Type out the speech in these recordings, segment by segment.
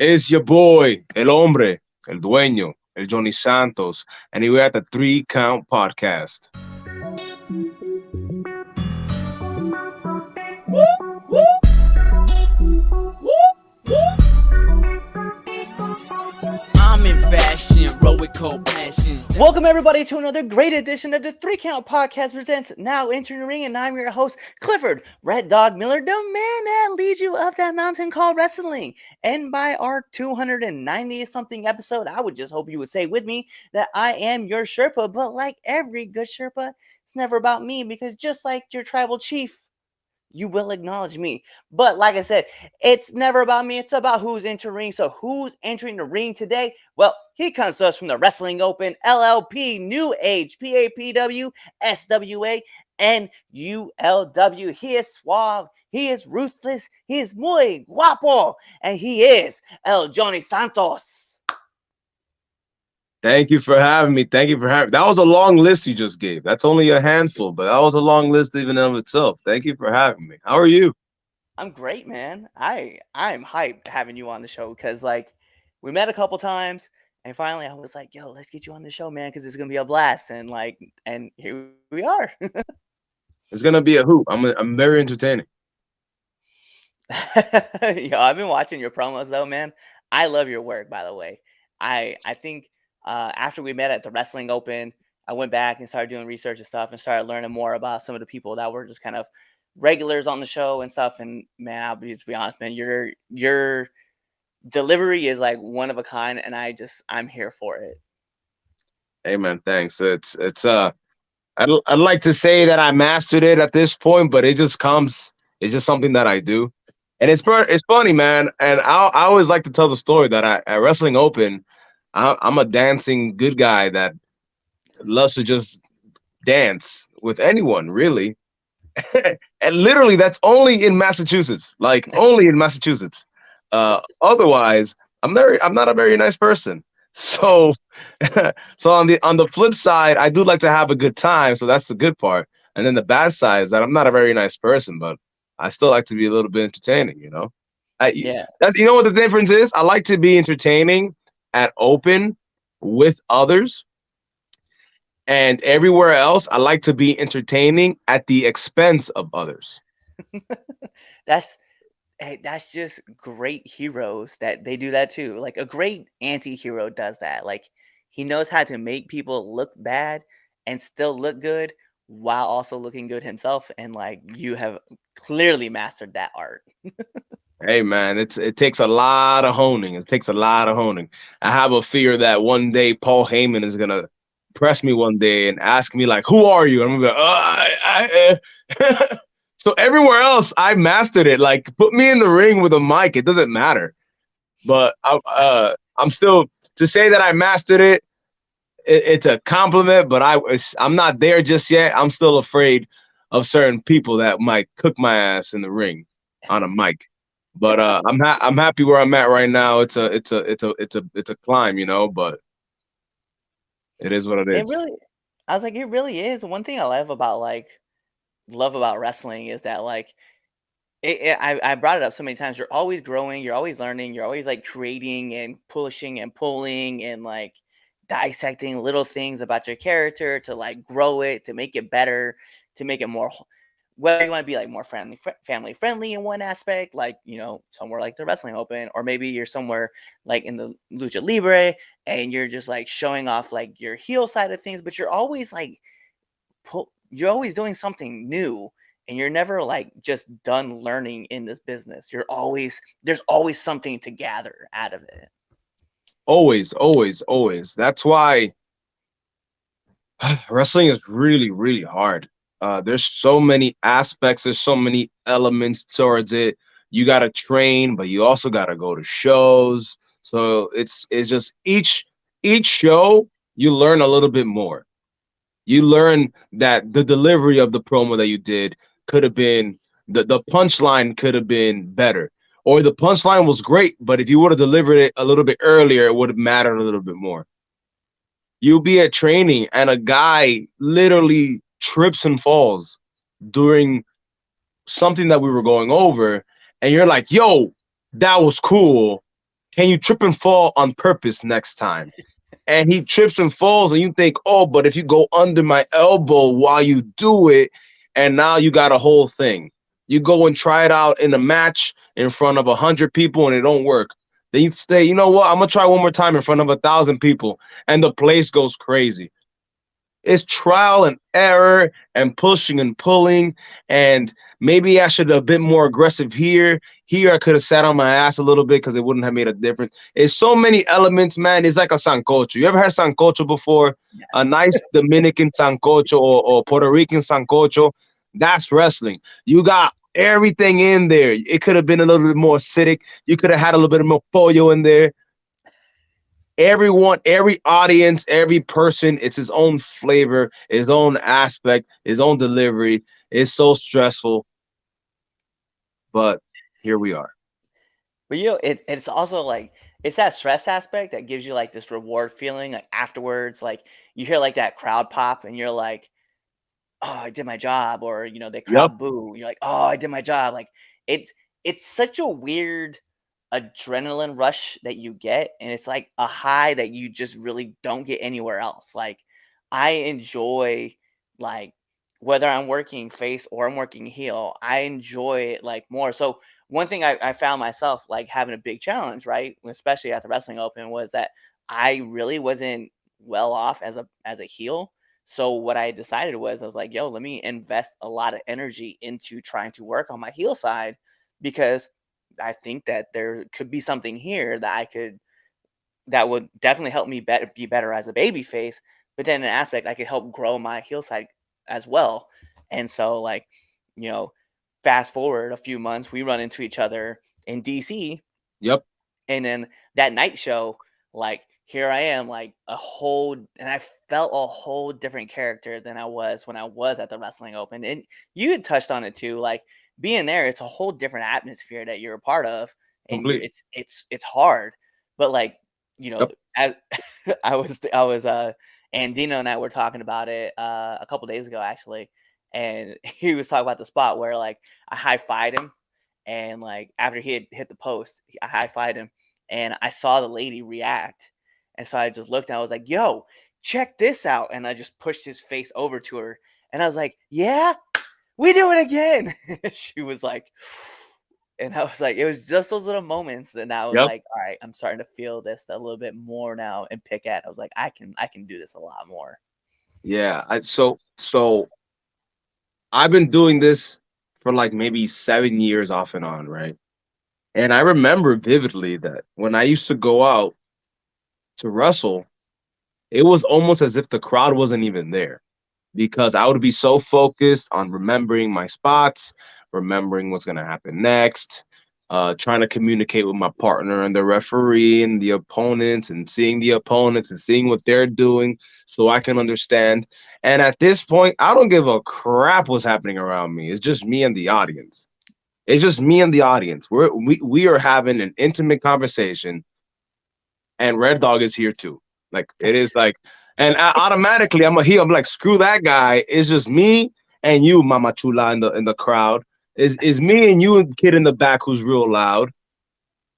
It's your boy, El Hombre, El Dueño, El Jhonny Santos, and we're at the Three Count Podcast. I'm in fashion, roll with cold passions. Welcome everybody to another great edition of the Three Count Podcast presents Now Entering the Ring, and I'm your host, Clifford Red Dog Miller, the man that leads you up that mountain called wrestling. And by our 290th something episode, I would just hope you would say with me that I am your Sherpa, but like every good Sherpa, it's never about me, because just like your tribal chief, you will acknowledge me. But like I said, it's never about me. It's about who's entering. So who's entering the ring today? Well, he comes to us from the Wrestling Open, LLP, New Age, PAPW, SWA, and ULW. He is suave. He is ruthless. He is muy guapo. And he is El Jhonny Santos. Thank you for having me. That was a long list you just gave. That's only a handful, but that was a long list even of itself. Thank you for having me. How are you? I'm great, man. I'm hyped having you on the show because we met a couple times and finally I was like, yo, let's get you on the show, man, because it's gonna be a blast. And here we are. It's gonna be a hoop. I'm very entertaining. Yo, I've been watching your promos though, man. I love your work, by the way. I think after we met at the Wrestling Open, I went back and started doing research and stuff and started learning more about some of the people that were just kind of regulars on the show and stuff. And man, I'll be honest, man, your delivery is like one of a kind, and I'm here for it. Hey man, thanks. I'd like to say that I mastered it at this point, but it just comes. It's just something that I do, and it's funny, man. And I always like to tell the story that at Wrestling Open, I'm a dancing good guy that loves to just dance with anyone, really. And literally, that's only in Massachusetts. Like only in Massachusetts. Otherwise, I'm not a very nice person. So, so on the flip side, I do like to have a good time. So that's the good part. And then the bad side is that I'm not a very nice person, but I still like to be a little bit entertaining. Yeah. That's what the difference is. I like to be entertaining at Open with others. And everywhere else, I like to be entertaining at the expense of others. that's just great heroes that they do that too. Like a great anti-hero does that. Like he knows how to make people look bad and still look good while also looking good himself. And like you have clearly mastered that art. Hey man, it takes a lot of honing. It takes a lot of honing. I have a fear that one day Paul Heyman is gonna press me one day and ask me like, "Who are you?" And I'm gonna be like, So everywhere else, I mastered it. Like, put me in the ring with a mic, it doesn't matter. But I'm still to say that I mastered it. It's a compliment, but I'm not there just yet. I'm still afraid of certain people that might cook my ass in the ring on a mic. But I'm happy where I'm at right now. It's a climb, but it is what it is. It really is. One thing I love about wrestling is that I brought it up so many times. You're always growing, you're always learning, you're always like creating and pushing and pulling and like dissecting little things about your character to like grow it, to make it better, to make it more, whether you want to be like more family friendly in one aspect, like, somewhere like the Wrestling Open, or maybe you're somewhere like in the Lucha Libre and you're just like showing off like your heel side of things, but you're always like, you're always doing something new, and you're never like just done learning in this business. There's always something to gather out of it. Always, always, always. That's why wrestling is really, really hard. There's so many aspects. There's so many elements towards it. You got to train, but you also got to go to shows. So it's just each show you learn a little bit more. You learn that the delivery of the promo that you did could have been the punchline could have been better, or the punchline was great, but if you would have delivered it a little bit earlier, it would have mattered a little bit more. You'll be at training and a guy literally trips and falls during something that we were going over, and you're like, yo, that was cool. Can you trip and fall on purpose next time? And he trips and falls, and you think, oh, but if you go under my elbow while you do it, and now you got a whole thing. You go and try it out in a match in front of 100 people, and it don't work. Then you say, you know what? I'm gonna try one more time in front of 1,000 people, and the place goes crazy. It's trial and error and pushing and pulling. And maybe I should have been more aggressive here. Here I could have sat on my ass a little bit because it wouldn't have made a difference. It's so many elements, man. It's like a sancocho. You ever had sancocho before? A Yes. nice Dominican sancocho or Puerto Rican sancocho. That's wrestling. You got everything in there. It could have been a little bit more acidic. You could have had a little bit more pollo in there. Everyone, every audience, every person, it's his own flavor, his own aspect, his own delivery. It's so stressful, but here we are. But it's also like it's that stress aspect that gives you like this reward feeling. Like afterwards, like you hear like that crowd pop, and you're like, "Oh, I did my job," or the Yep, crowd boo. You're like, "Oh, I did my job." Like it's it's such a weird adrenaline rush that you get, and it's like a high that you just really don't get anywhere else. Like I enjoy like whether I'm working face or I'm working heel, I enjoy it like more. So one thing I found myself like having a big challenge, right? Especially at the wrestling open, was that I really wasn't well off as a heel. So what I decided was I was like, yo, let me invest a lot of energy into trying to work on my heel side because I think that there could be something here that I could that would definitely help me be better as a baby face. But then in an aspect, I could help grow my heel side as well. And so, like, you know, fast forward a few months, we run into each other in DC, yep, and then that night show, like, here I am, like and I felt a whole different character than I was when I was at the Wrestling Open. And you had touched on it too, like being there, it's a whole different atmosphere that you're a part of, and completely. it's hard, but like Yep, as I was and Dino and I were talking about it a couple days ago actually, and he was talking about the spot where like I high fived him, and like after he had hit the post, I high fived him, and I saw the lady react. And so I just looked and I was like, yo, check this out. And I just pushed his face over to her. And I was like, yeah, we do it again. She was like, and I was like, it was just those little moments that I was yep, like, all right, I'm starting to feel this a little bit more now and pick at. I was like, I can do this a lot more. yeah. So I've been doing this for like maybe 7 years off and on, right? And I remember vividly that when I used to go out to wrestle, it was almost as if the crowd wasn't even there because I would be so focused on remembering my spots, remembering what's going to happen next, trying to communicate with my partner and the referee and the opponents and seeing the opponents and seeing what they're doing so I can understand. And at this point, I don't give a crap what's happening around me. It's just me and the audience. It's just me and the audience. We are having an intimate conversation, and Red Dog is here too. Like it is like, and automatically I'm a heel. I'm like, screw that guy. It's just me and you, Mama Chula, in the crowd. Is me and you and kid in the back who's real loud.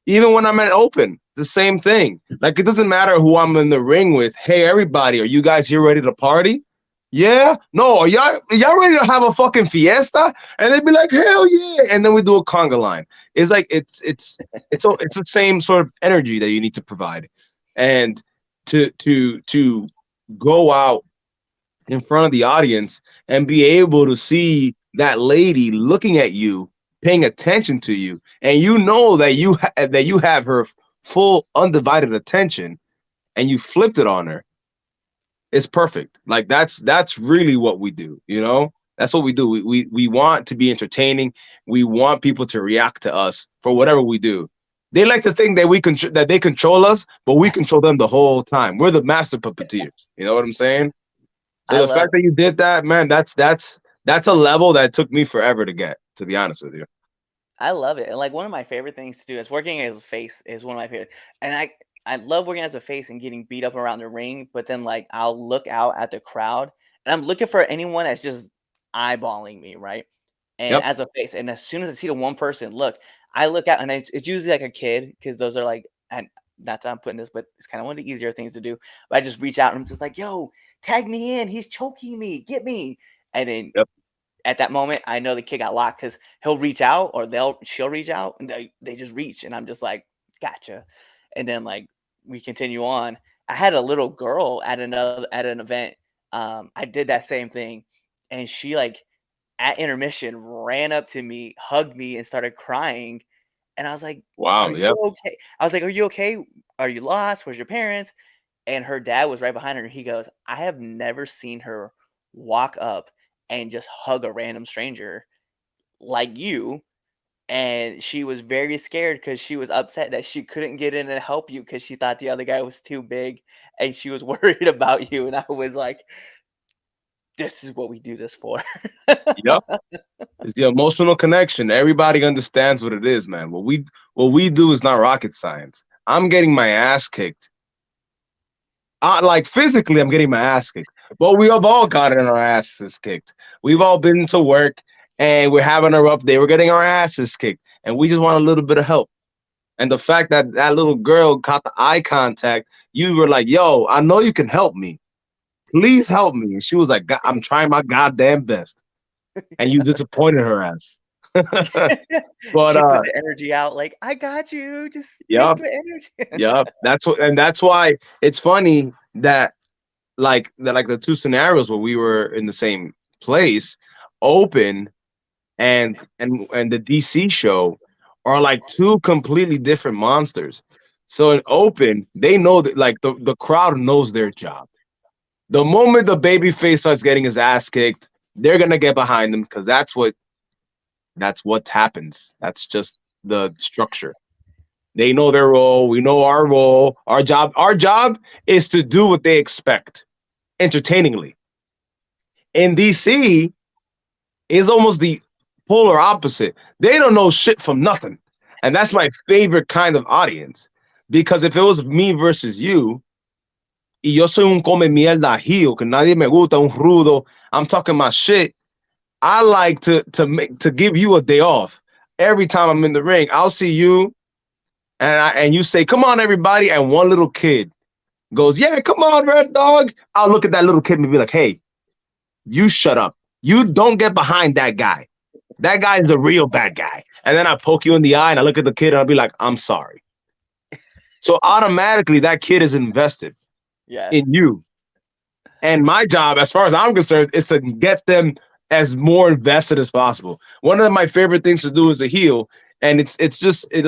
Even when I'm at open, the same thing. Like it doesn't matter who I'm in the ring with. Hey, everybody, are you guys here ready to party? Yeah, no, are y'all ready to have a fucking fiesta? And they'd be like, hell yeah, and then we do a conga line. It's like it's the same sort of energy that you need to provide, and to go out in front of the audience and be able to see that lady looking at you, paying attention to you, and you know that that you have her full undivided attention, and you flipped it on her. It's perfect. Like that's really what we do. That's what we do. We want to be entertaining. We want people to react to us for whatever we do. They like to think that that they control us, but we control them the whole time. We're the master puppeteers. You know what I'm saying? So I the love fact that you did that, man, that's a level that took me forever to get, to be honest with you. I love it. And like one of my favorite things to do is working as a face is one of my favorite. And I love working as a face and getting beat up around the ring, but then like I'll look out at the crowd and I'm looking for anyone that's just eyeballing me, right? And Yep. as a face, and as soon as I see the one person, look, I look out and it's usually like a kid because those are like and not that I'm putting this, but it's kind of one of the easier things to do. But I just reach out and I'm just like, yo, tag me in. He's choking me. Get me. And then Yep. at that moment, I know the kid got locked because he'll reach out or she'll reach out and they just reach. And I'm just like, gotcha. And then like we continue on. I had a little girl at an event. I did that same thing. And she like at intermission ran up to me, hugged me, and started crying. And I was like, "Are Wow. you Yep. okay?" I was like, "Are you okay? Are you lost? Where's your parents?" And her dad was right behind her. He goes, "I have never seen her walk up and just hug a random stranger like you." And she was very scared because she was upset that she couldn't get in and help you because she thought the other guy was too big and she was worried about you. And I was like, this is what we do this for. Yep. It's the emotional connection. Everybody understands what it is, man. What we do is not rocket science. I'm getting my ass kicked. Like physically, I'm getting my ass kicked. But we have all gotten our asses kicked. We've all been to work and we're having a rough day. We're getting our asses kicked, and we just want a little bit of help. And the fact that that little girl caught the eye contact, you were like, "Yo, I know you can help me. Please help me." And she was like, "I'm trying my goddamn best." And you disappointed her ass. But She put the energy out like, "I got you. Just take yep, the energy." yep. That's why it's funny that like the two scenarios where we were in the same place, open and the DC show are like two completely different monsters. So in open, they know that like the crowd knows their job. The moment the baby face starts getting his ass kicked, they're gonna get behind him because that's what happens. That's just the structure. They know their role. We know our role. Our job is to do what they expect entertainingly. In DC, is almost the polar opposite. They don't know shit from nothing. And that's my favorite kind of audience. Because if it was me versus you, y yo soy un come mierda heel, que nadie me gusta, un rudo, I'm talking my shit, I like to give you a day off. Every time I'm in the ring, I'll see you and you say, "Come on, everybody," and one little kid goes, "Yeah, come on, Red Dog." I'll look at that little kid and be like, "Hey, you shut up. You don't get behind that guy. That guy is a real bad guy." And then I poke you in the eye and I look at the kid and I'll be like, "I'm sorry." So automatically that kid is invested Yeah. in you. And my job, as far as I'm concerned, is to get them as more invested as possible. One of my favorite things to do is a heel, and it's just it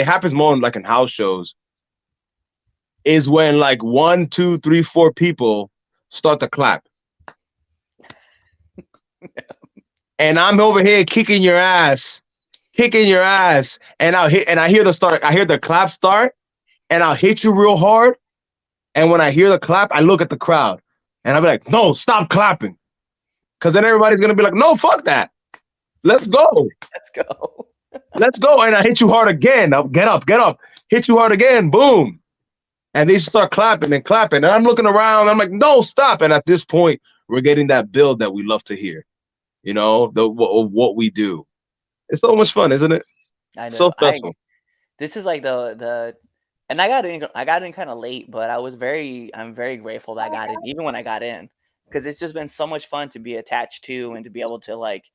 happens more in, like in house shows. Is when like one, two, three, four people start to clap, and I'm over here kicking your ass, and I hear the start, I hear the clap start, and I'll hit you real hard. And when I hear the clap, I look at the crowd, and I'll be like, "No, stop clapping," because then everybody's gonna be like, "No, fuck that. Let's go. Let's go. Let's go." And I hit you hard again. I'll get up, get up. Hit you hard again. Boom. And they start clapping and clapping. And I'm looking around. I'm like, "No, stop." And at this point, we're getting that build that we love to hear, of what we do. It's so much fun, isn't it? I So know. special. This is like the and I got in kind of late, but I'm very grateful that I got in even when I got in because it's just been so much fun to be attached to and to be able to like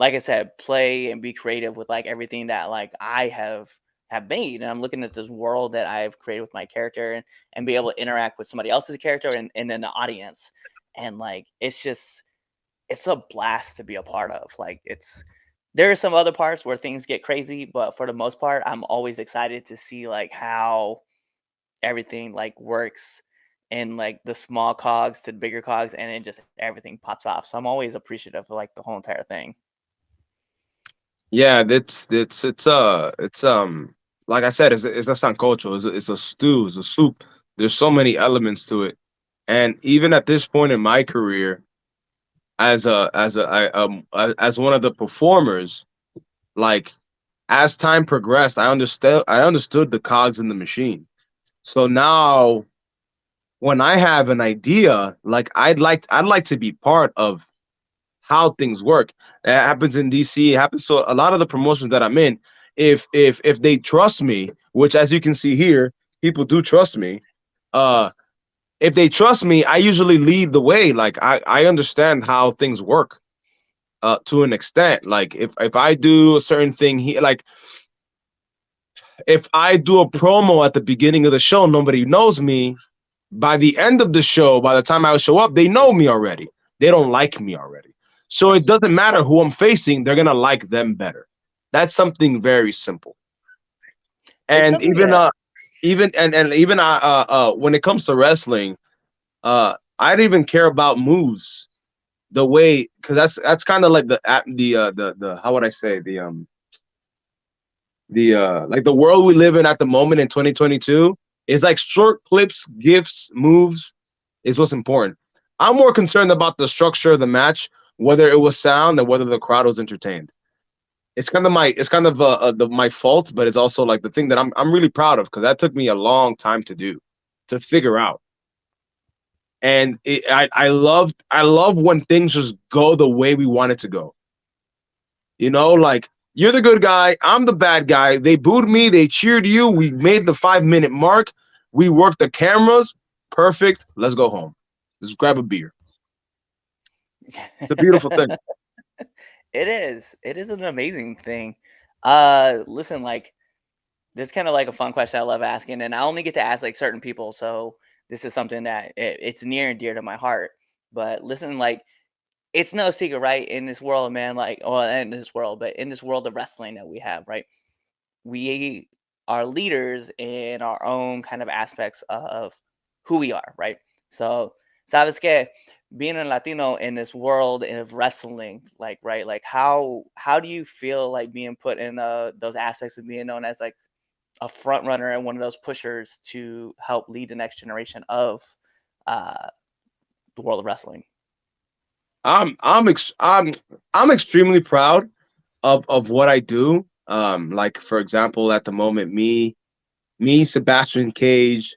I said, play and be creative with like everything that like I have made. And I'm looking at this world that I've created with my character and be able to interact with somebody else's character and then the audience. And like it's a blast to be a part of. Like there are some other parts where things get crazy, but for the most part, I'm always excited to see like how everything like works and like the small cogs to the bigger cogs and then just everything pops off. So I'm always appreciative of like the whole entire thing. Yeah, it's like I said, it's a sancocho. It's a stew. It's a soup. There's so many elements to it. And even at this point in my career, as one of the performers, like as time progressed, I understood the cogs in the machine. So now when I have an idea, like I'd like to be part of how things work. It happens in DC. It happens, so a lot of the promotions that I'm in, if they trust me, which as you can see here, people do trust me. Uh, if they trust me, I usually lead the way. Like I understand how things work to an extent. Like if I do a certain thing here, like if I do a promo at the beginning of the show, nobody knows me. By the end of the show, by the time I show up, they know me already. They don't like me already. So it doesn't matter who I'm facing, they're gonna like them better. That's something very simple. It's And something that even when it comes to wrestling, I don't even care about moves the way because that's kind of like the how would I say the like the world we live in at the moment in 2022 is like short clips, gifts, moves is what's important. I'm more concerned about the structure of the match, whether it was sound and whether the crowd was entertained. It's kind of my fault, but it's also like the thing that I'm really proud of because that took me a long time to do, to figure out. And I love when things just go the way we want it to go. You know, like you're the good guy, I'm the bad guy. They booed me, they cheered you. We made the 5 minute mark. We worked the cameras. Perfect. Let's go home. Let's grab a beer. It's a beautiful thing. it is. It is an amazing thing. Listen, like this is kind of like a fun question I love asking, and I only get to ask like certain people, so this is something that it's near and dear to my heart. But listen, like it's no secret, right? In this world, man, like, well, in this world, but in this world of wrestling that we have, right? We are leaders in our own kind of aspects of who we are, right? So, sabes que being a Latino in this world of wrestling, like, right, like how do you feel like being put in those aspects of being known as like a front runner and one of those pushers to help lead the next generation of uh, the world of wrestling? I'm extremely proud of what I do. Like for example, at the moment, me, Sebastian Cage,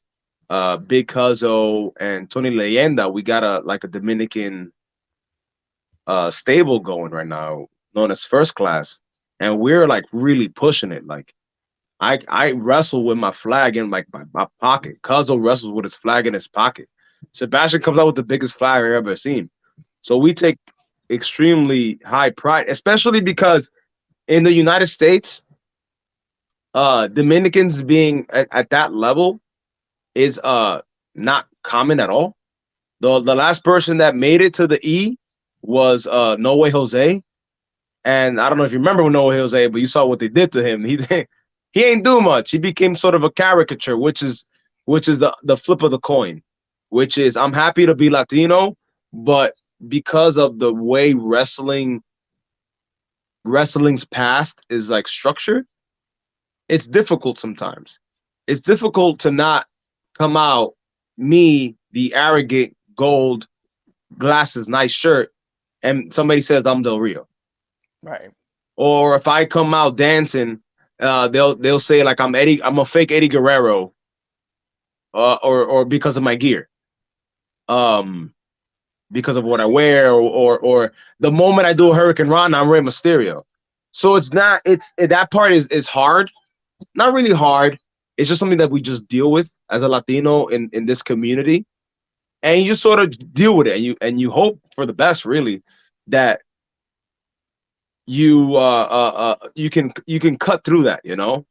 Big Cuzzo, and Tony Leyenda, we got a Dominican stable going right now, known as First Class, and we're like really pushing it. Like I wrestle with my flag in like my pocket. Cuzzo wrestles with his flag in his pocket. Sebastian comes out with the biggest flag I've ever seen. So we take extremely high pride, especially because in the United States, Dominicans being at that level is not common at all. The last person that made it to the E was No Way Jose, and I don't know if you remember No Way Jose, but you saw what they did to him. He ain't do much. He became sort of a caricature, which is the flip of the coin, which is I'm happy to be Latino, but because of the way wrestling's past is like structured, it's difficult sometimes. It's difficult to not come out me, the arrogant gold glasses, nice shirt, and somebody says I'm Del Rio. Right. Or if I come out dancing, they'll say like I'm a fake Eddie Guerrero, or because of my gear, um, because of what I wear, or the moment I do a Hurricane Run, I'm Rey Mysterio. So it's not that part is hard, not really hard. It's just something that we just deal with as a Latino in this community, and you just sort of deal with it, and you hope for the best, really, that you can cut through that, you know.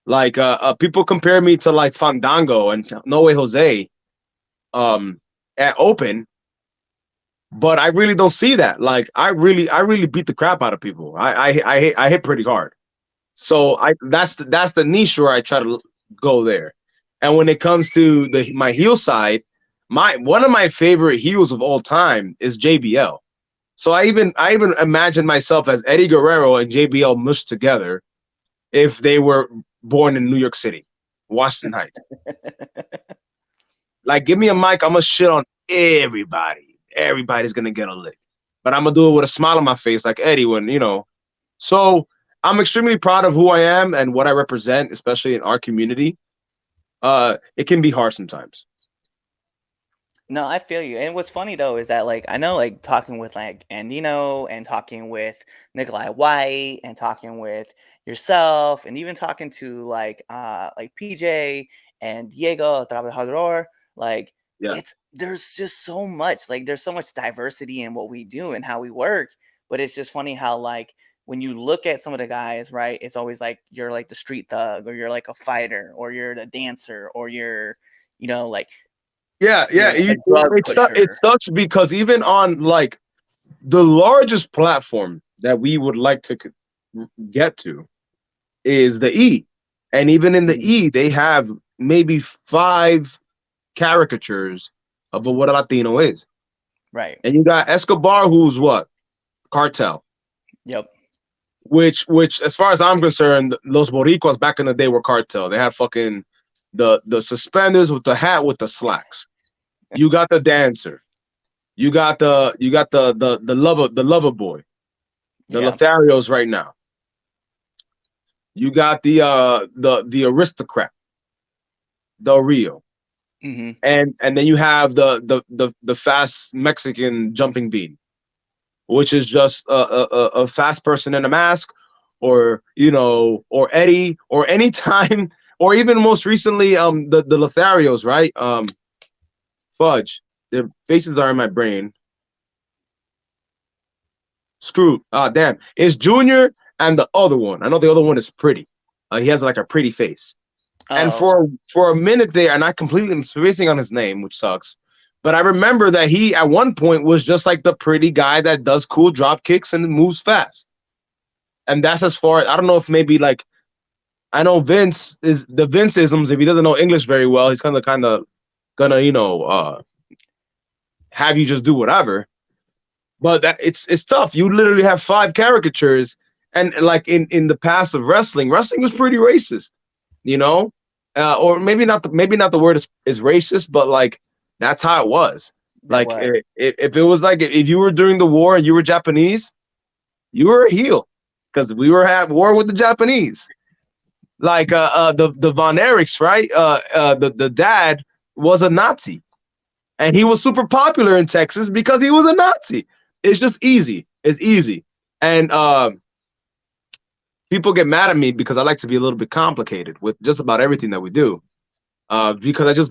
Like people compare me to like Fandango and No Way Jose um at Open, but I really don't see that. Like I really beat the crap out of people. I hit pretty hard. So I that's the niche where I try to go there. And when it comes to my heel side, my one of my favorite heels of all time is JBL. So I even imagine myself as Eddie Guerrero and JBL mushed together if they were born in New York City, Washington Heights. Like, give me a mic, I'm gonna shit on everybody. Everybody's gonna get a lick, but I'm gonna do it with a smile on my face, like Eddie when you know. So I'm extremely proud of who I am and what I represent, especially in our community. It can be hard sometimes. No, I feel you. And what's funny though is that like I know like talking with like Andino and talking with Nikolai White and talking with yourself and even talking to like PJ and Diego Trabajador, like Yeah. it's there's just so much like there's so much diversity in what we do and how we work. But it's just funny how like when you look at some of the guys, right, it's always like you're like the street thug or you're like a fighter or you're the dancer or you're like Yeah, you're yeah. a drug It pusher. sucks because even on like the largest platform that we would like to get to is the E, and even in the Mhm. E, they have maybe 5 caricatures of what a Latino is. Right. And you got Escobar, who's what cartel, Yep. which as far as I'm concerned, Los Boricuas back in the day were cartel. They had fucking the suspenders with the hat with the slacks. You got the dancer. You got the lover boy, the Yeah. Lotharios right now. You got the aristocrat, the Rio, Mhm. and then you have the fast Mexican jumping bean, which is just a fast person in a mask, or or Eddie, or anytime, or even most recently the Lotharios, right? Fudge, their faces are in my brain. Screw. Ah, damn. It's Junior and the other one. I know the other one is pretty. He has like a pretty face. And Oh, for a minute there, and I completely am spacing on his name, which sucks. But I remember that he at one point was just like the pretty guy that does cool drop kicks and moves fast. And that's as far. I don't know if maybe like I know Vince is the Vinceisms. If he doesn't know English very well, he's kind of gonna have you just do whatever. But that it's tough. You literally have 5 caricatures, and like in the past of wrestling was pretty racist, you know, or maybe not the word is racist, but like that's how it was. that Like was. if it was like if you were during the war and you were Japanese, you were a heel because we were at war with the Japanese. Like the Von Erichs, right? The dad was a Nazi, and he was super popular in Texas because he was a Nazi. It's just easy. It's easy, and people get mad at me because I like to be a little bit complicated with just about everything that we do. Because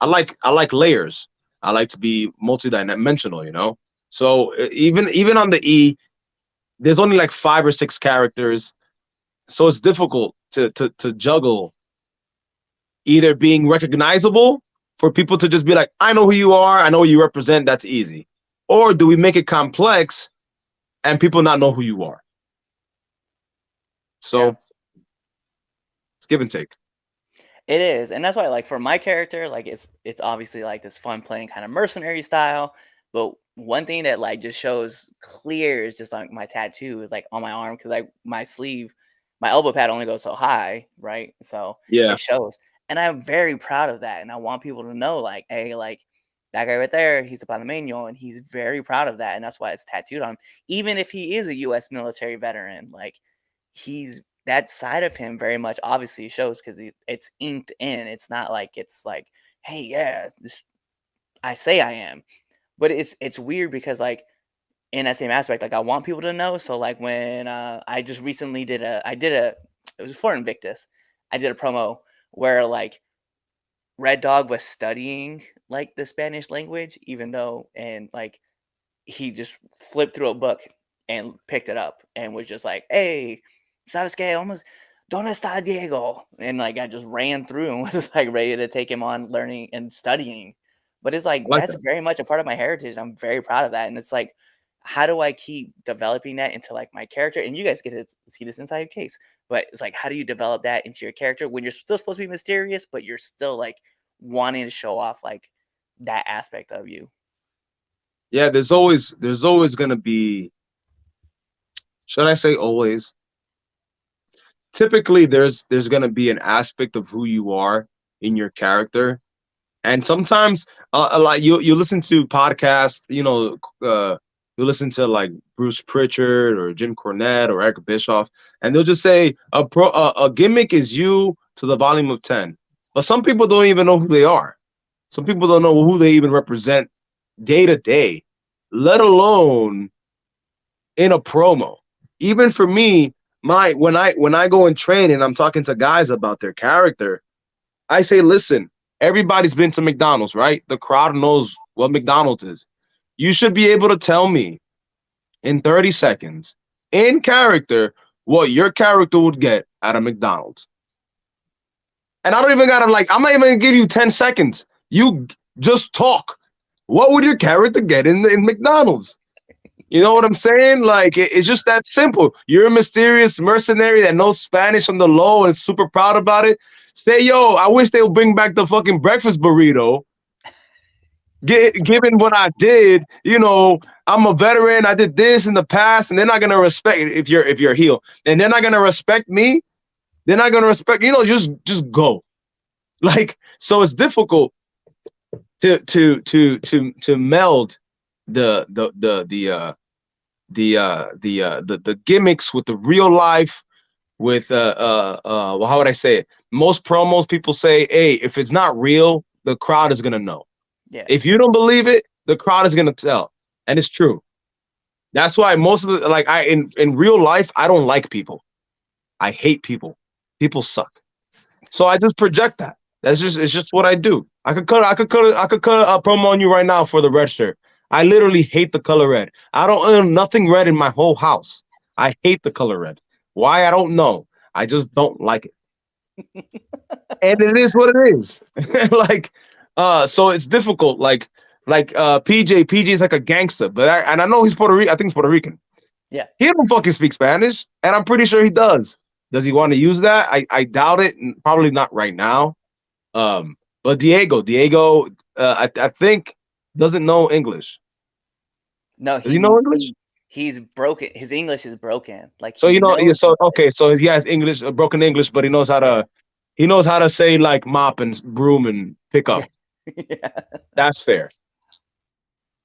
I like layers. I like to be multidimensional, you know. So even on the E, there's only like 5 or 6 characters, so it's difficult to juggle either being recognizable for people to just be like, I know who you are, I know what you represent, that's easy. Or do we make it complex and people not know who you are? Yeah. So it's give and take. It is, and that's why, like, for my character, like, it's obviously like this fun playing kind of mercenary style. But one thing that like just shows clear is just like my tattoo is like on my arm because like my sleeve, my elbow pad only goes so high, right? So Yeah. it shows, and I'm very proud of that, and I want people to know, like, hey, like that guy right there, he's a Panameño, and he's very proud of that, and that's why it's tattooed on him, even if he is a U.S. military veteran, like he's that side of him very much obviously shows because it's inked in. It's not like it's like, hey, yeah, this I say I am, but it's weird because like in that same aspect, like I want people to know. So like when I just recently did a it was for Invictus. I did a promo where like Red Dog was studying like the Spanish language, even though and like he just flipped through a book and picked it up and was just like, "Hey, sabes que? Almost, ¿dónde está Diego?" And like I just ran through and was like ready to take him on learning and studying. But it's I like like that's that. very much a part of my heritage. I'm very proud of that, and it's like, how do I keep developing that into like my character? And you guys get to see this inside your case, but it's like, how do you develop that into your character when you're still supposed to be mysterious, but you're still like wanting to show off like that aspect of you? Yeah, there's always gonna be, should I say always? Typically there's gonna be an aspect of who you are in your character. And sometimes a lot you listen to podcasts, you listen to like Bruce Pritchard or Jim Cornette or Eric Bischoff, and they'll just say a gimmick is you to the volume of 10. But some people don't even know who they are. Some people don't know who they even represent day to day, let alone in a promo. Even for me, my when I go and train and I'm talking to guys about their character, I say, listen, everybody's been to McDonald's, right? The crowd knows what McDonald's is. You should be able to tell me in 30 seconds in character what your character would get at a McDonald's. And I don't even gotta I'm not even gonna give you 10 seconds. You just talk. What would your character get in McDonald's? You know what I'm saying? It's just that simple. You're a mysterious mercenary that knows Spanish on the low and is super proud about it. Say, yo, I wish they would bring back the fucking breakfast burrito. Given what I did, I'm a veteran. I did this in the past, and they're not gonna respect it if you're a heel, and they're not gonna respect me. They're not gonna respect. Just go. So it's difficult to meld the gimmicks with the real life with well, how would I say it? Most promos people say, hey, if it's not real, the crowd is gonna know. Yeah. If you don't believe it, the crowd is gonna tell. And it's true. That's why most of the in real life, I don't like people. I hate people. People suck. So I just project that. It's just what I do. I could cut a promo on you right now for the red shirt. I literally hate the color red. I don't own nothing red in my whole house. I hate the color red. Why? I don't know. I just don't like it. And it is what it is. So it's difficult. PJ is like a gangster, but I know he's Puerto Rican. I think he's Puerto Rican. Yeah. He don't fucking speak Spanish, and I'm pretty sure he does. Does he want to use that? I doubt it. Probably not right now. But Diego, I think doesn't know English. No, Does he know English? He's broken. His English is broken. So he has English, broken English, but he knows how to say like mop and broom and pick up. Yeah. That's fair.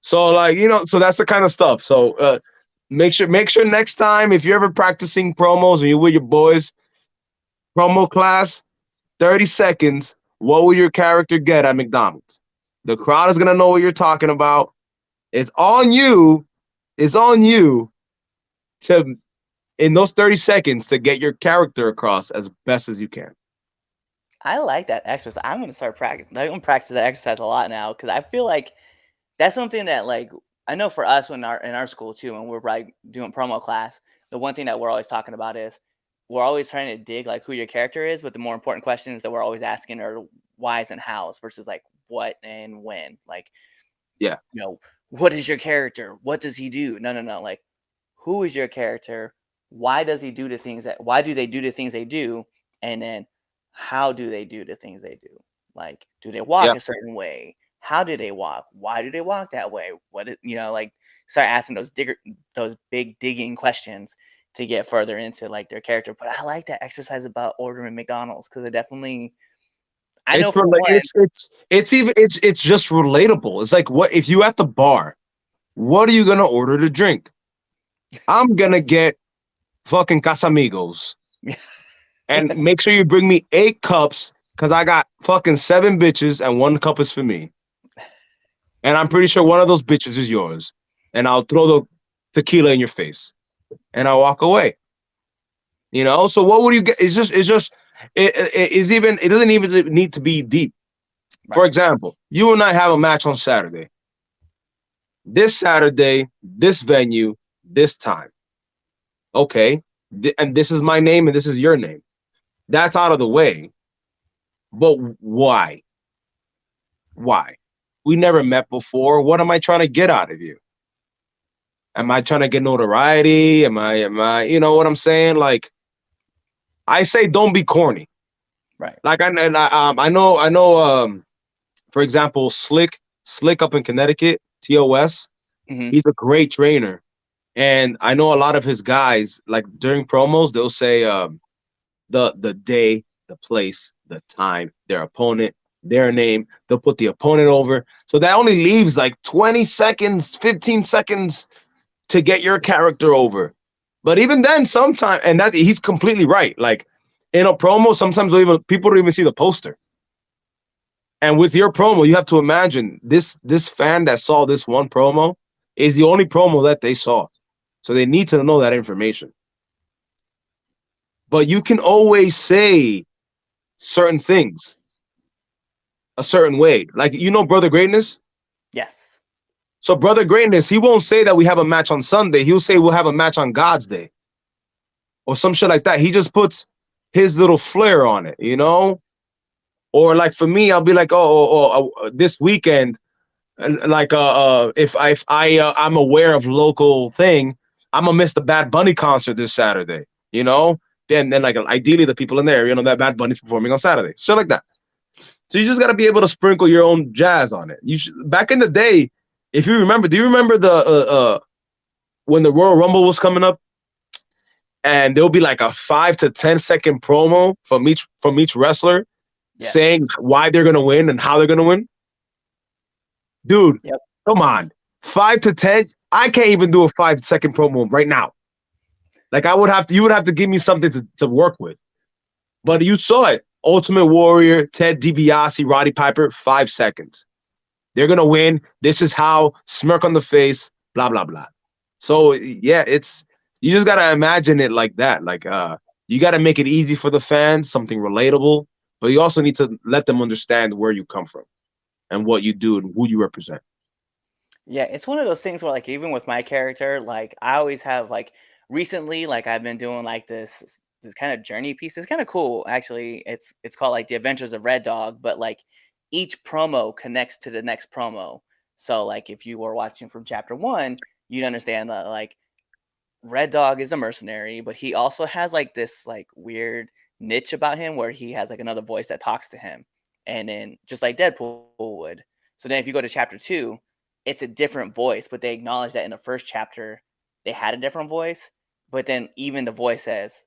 So so that's the kind of stuff. So make sure next time if you're ever practicing promos and you're with your boys, promo class, 30 seconds. What will your character get at McDonald's? The crowd is gonna know what you're talking about. It's on you. It's on you to, in those 30 seconds, to get your character across as best as you can. I like that exercise. I'm gonna start practicing. I'm gonna practice that exercise a lot now because I feel like that's something that I know for us in our school too, when we're doing promo class, the one thing that we're always talking about is we're always trying to dig who your character is, but the more important questions that we're always asking are whys and hows versus what and when. Yeah. What is your character? What does he do? No. Who is your character? Why does he do the things why do they do the things they do? And then how do they do the things they do? Do they walk a certain way? How do they walk? Why do they walk that way? Start asking those big digging questions to get further into their character. But I like that exercise about ordering McDonald's because it definitely, I know it's just relatable. It's like, what if you at the bar, what are you gonna order to drink? I'm gonna get fucking Casamigos. And make sure you bring me 8 cups because I got fucking 7 bitches and 1 cup is for me. And I'm pretty sure one of those bitches is yours. And I'll throw the tequila in your face. And I'll walk away. So what would you get? It doesn't even need to be deep. Right. For example, you and I have a match on Saturday. This Saturday, this venue, this time. Okay. And this is my name and this is your name. That's out of the way. But why? Why? We never met before. What am I trying to get out of you? Am I trying to get notoriety? Am I, you know what I'm saying? I say don't be corny. Right. I know, for example, Slick up in Connecticut, TOS, he's a great trainer. And I know a lot of his guys, during promos, they'll say the day, the place, the time, their opponent, their name. They'll put the opponent over. So that only leaves 20 seconds, 15 seconds to get your character over. But even then, sometimes, and that he's completely right. In a promo, sometimes people don't even see the poster. And with your promo, you have to imagine this fan that saw this one promo is the only promo that they saw. So they need to know that information. But you can always say certain things a certain way. Like Brother Greatness? Yes. So Brother Greatness, he won't say that we have a match on Sunday. He'll say we'll have a match on God's day. Or some shit like that. He just puts his little flair on it, Or like for me, I'll be like, this weekend, like if I'm aware of local thing, I'm gonna miss the Bad Bunny concert this Saturday, Then like ideally the people in there, that Bad Bunny's performing on Saturday, shit like that. So you just gotta be able to sprinkle your own jazz on it. Back in the day, if you remember, do you remember the when the Royal Rumble was coming up, and there'll be like a 5 to 10 second promo from each wrestler Yes. saying why they're gonna win and how they're gonna win. Dude, Yep. come on. 5 to 10. I can't even do a 5 second promo right now. Like you would have to give me something to work with. But you saw it. Ultimate Warrior, Ted DiBiase, Roddy Piper, 5 seconds. They're gonna win. This is how, smirk on the face, blah, blah, blah. So yeah, you just gotta imagine it like that. Like you gotta make it easy for the fans, something relatable, but you also need to let them understand where you come from and what you do and who you represent. Yeah, it's one of those things where, like, even with my character, like, I always have, like, recently, like, I've been doing like this kind of journey piece. It's kind of cool, actually. It's called like the Adventures of Red Dog, but like each promo connects to the next promo. So, like, if you were watching from chapter one, you'd understand that like Red Dog is a mercenary, but he also has like this like weird niche about him where he has like another voice that talks to him. And then just like Deadpool would. So then if you go to chapter two, it's a different voice, but they acknowledge that in the first chapter they had a different voice. But then even the voice says,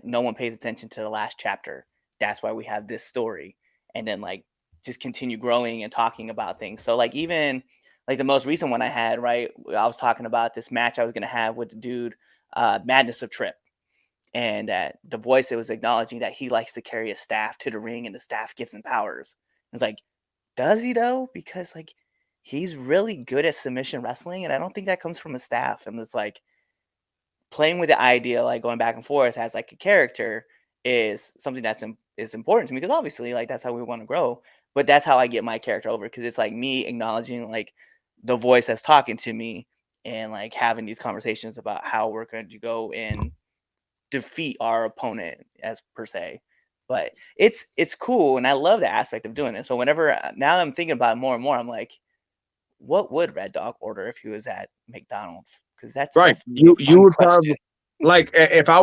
no one pays attention to the last chapter. That's why we have this story. And then like just continue growing and talking about things. So like even like the most recent one I had, right? I was talking about this match I was gonna have with the dude, Madness of Trip. And the voice that was acknowledging that he likes to carry a staff to the ring and the staff gives him powers. It's like, does he though? Because like he's really good at submission wrestling, and I don't think that comes from a staff. And it's like playing with the idea, like going back and forth as like a character, is something is important to me because obviously, like that's how we want to grow. But that's how I get my character over because it's like me acknowledging like the voice that's talking to me and like having these conversations about how we're going to go and defeat our opponent as per se. But it's cool, and I love the aspect of doing it. So whenever now I'm thinking about it more and more, I'm like, what would Red Dog order if he was at McDonald's? Because that's Right. definitely You a you fun would question. probably like if I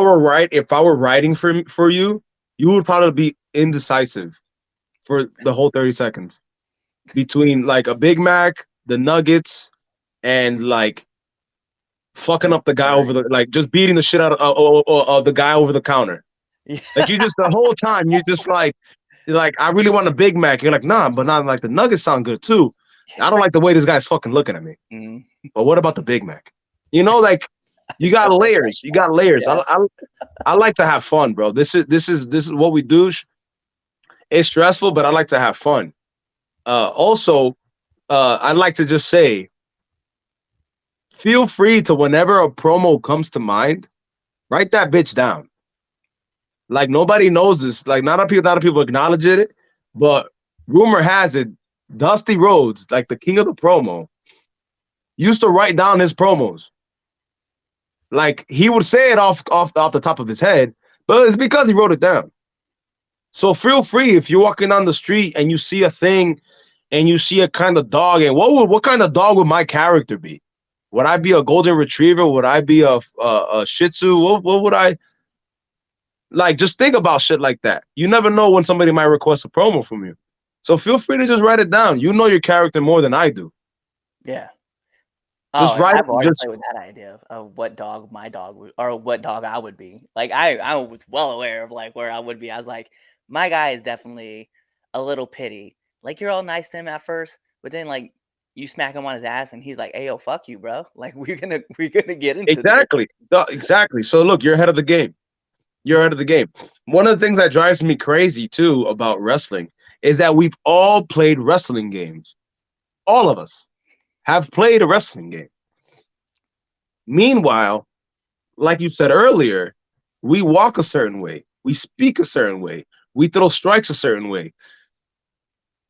were writing for you, you would probably be indecisive for the whole 30 seconds between like a Big Mac, the nuggets, and like fucking The up the guy over burger. the like just beating the shit out of the guy over the counter. Yeah. Like you just the whole time you just like you're like I really want a Big Mac. You're like nah, but not like the nuggets sound good too. I don't like the way this guy's fucking looking at me. Mhm. But what about the Big Mac? Like you got layers. You got layers. Yeah. I like to have fun, bro. This is what we do. It's stressful, but I like to have fun. Also, I'd like to just say, feel free to whenever a promo comes to mind, write that bitch down. Like nobody knows this. Like not a people acknowledge it, but rumor has it, Dusty Rhodes, like the king of the promo, used to write down his promos. Like he would say it off the top of his head, but it's because he wrote it down. So feel free if you're walking down the street and you see a thing and you see a kind of dog, and what kind of dog would my character be? Would I be a golden retriever? Would I be a Shih Tzu? What would I like? Just think about shit like that. You never know when somebody might request a promo from you. So feel free to just write it down. You know your character more than I do. Yeah. Oh, Just and write I've already just played with that idea of what dog my dog would, or what dog I would be. Like I was well aware of like where I would be. I was like, my guy is definitely a little pity. Like you're all nice to him at first, but then like you smack him on his ass and he's like, "Hey yo, fuck you, bro." Like we're gonna get into this. exactly. Exactly. So look, you're ahead of the game. You're ahead of the game. One of the things that drives me crazy too about wrestling is that we've all played wrestling games. All of us have played a wrestling game. Meanwhile, like you said earlier, we walk a certain way, we speak a certain way, we throw strikes a certain way.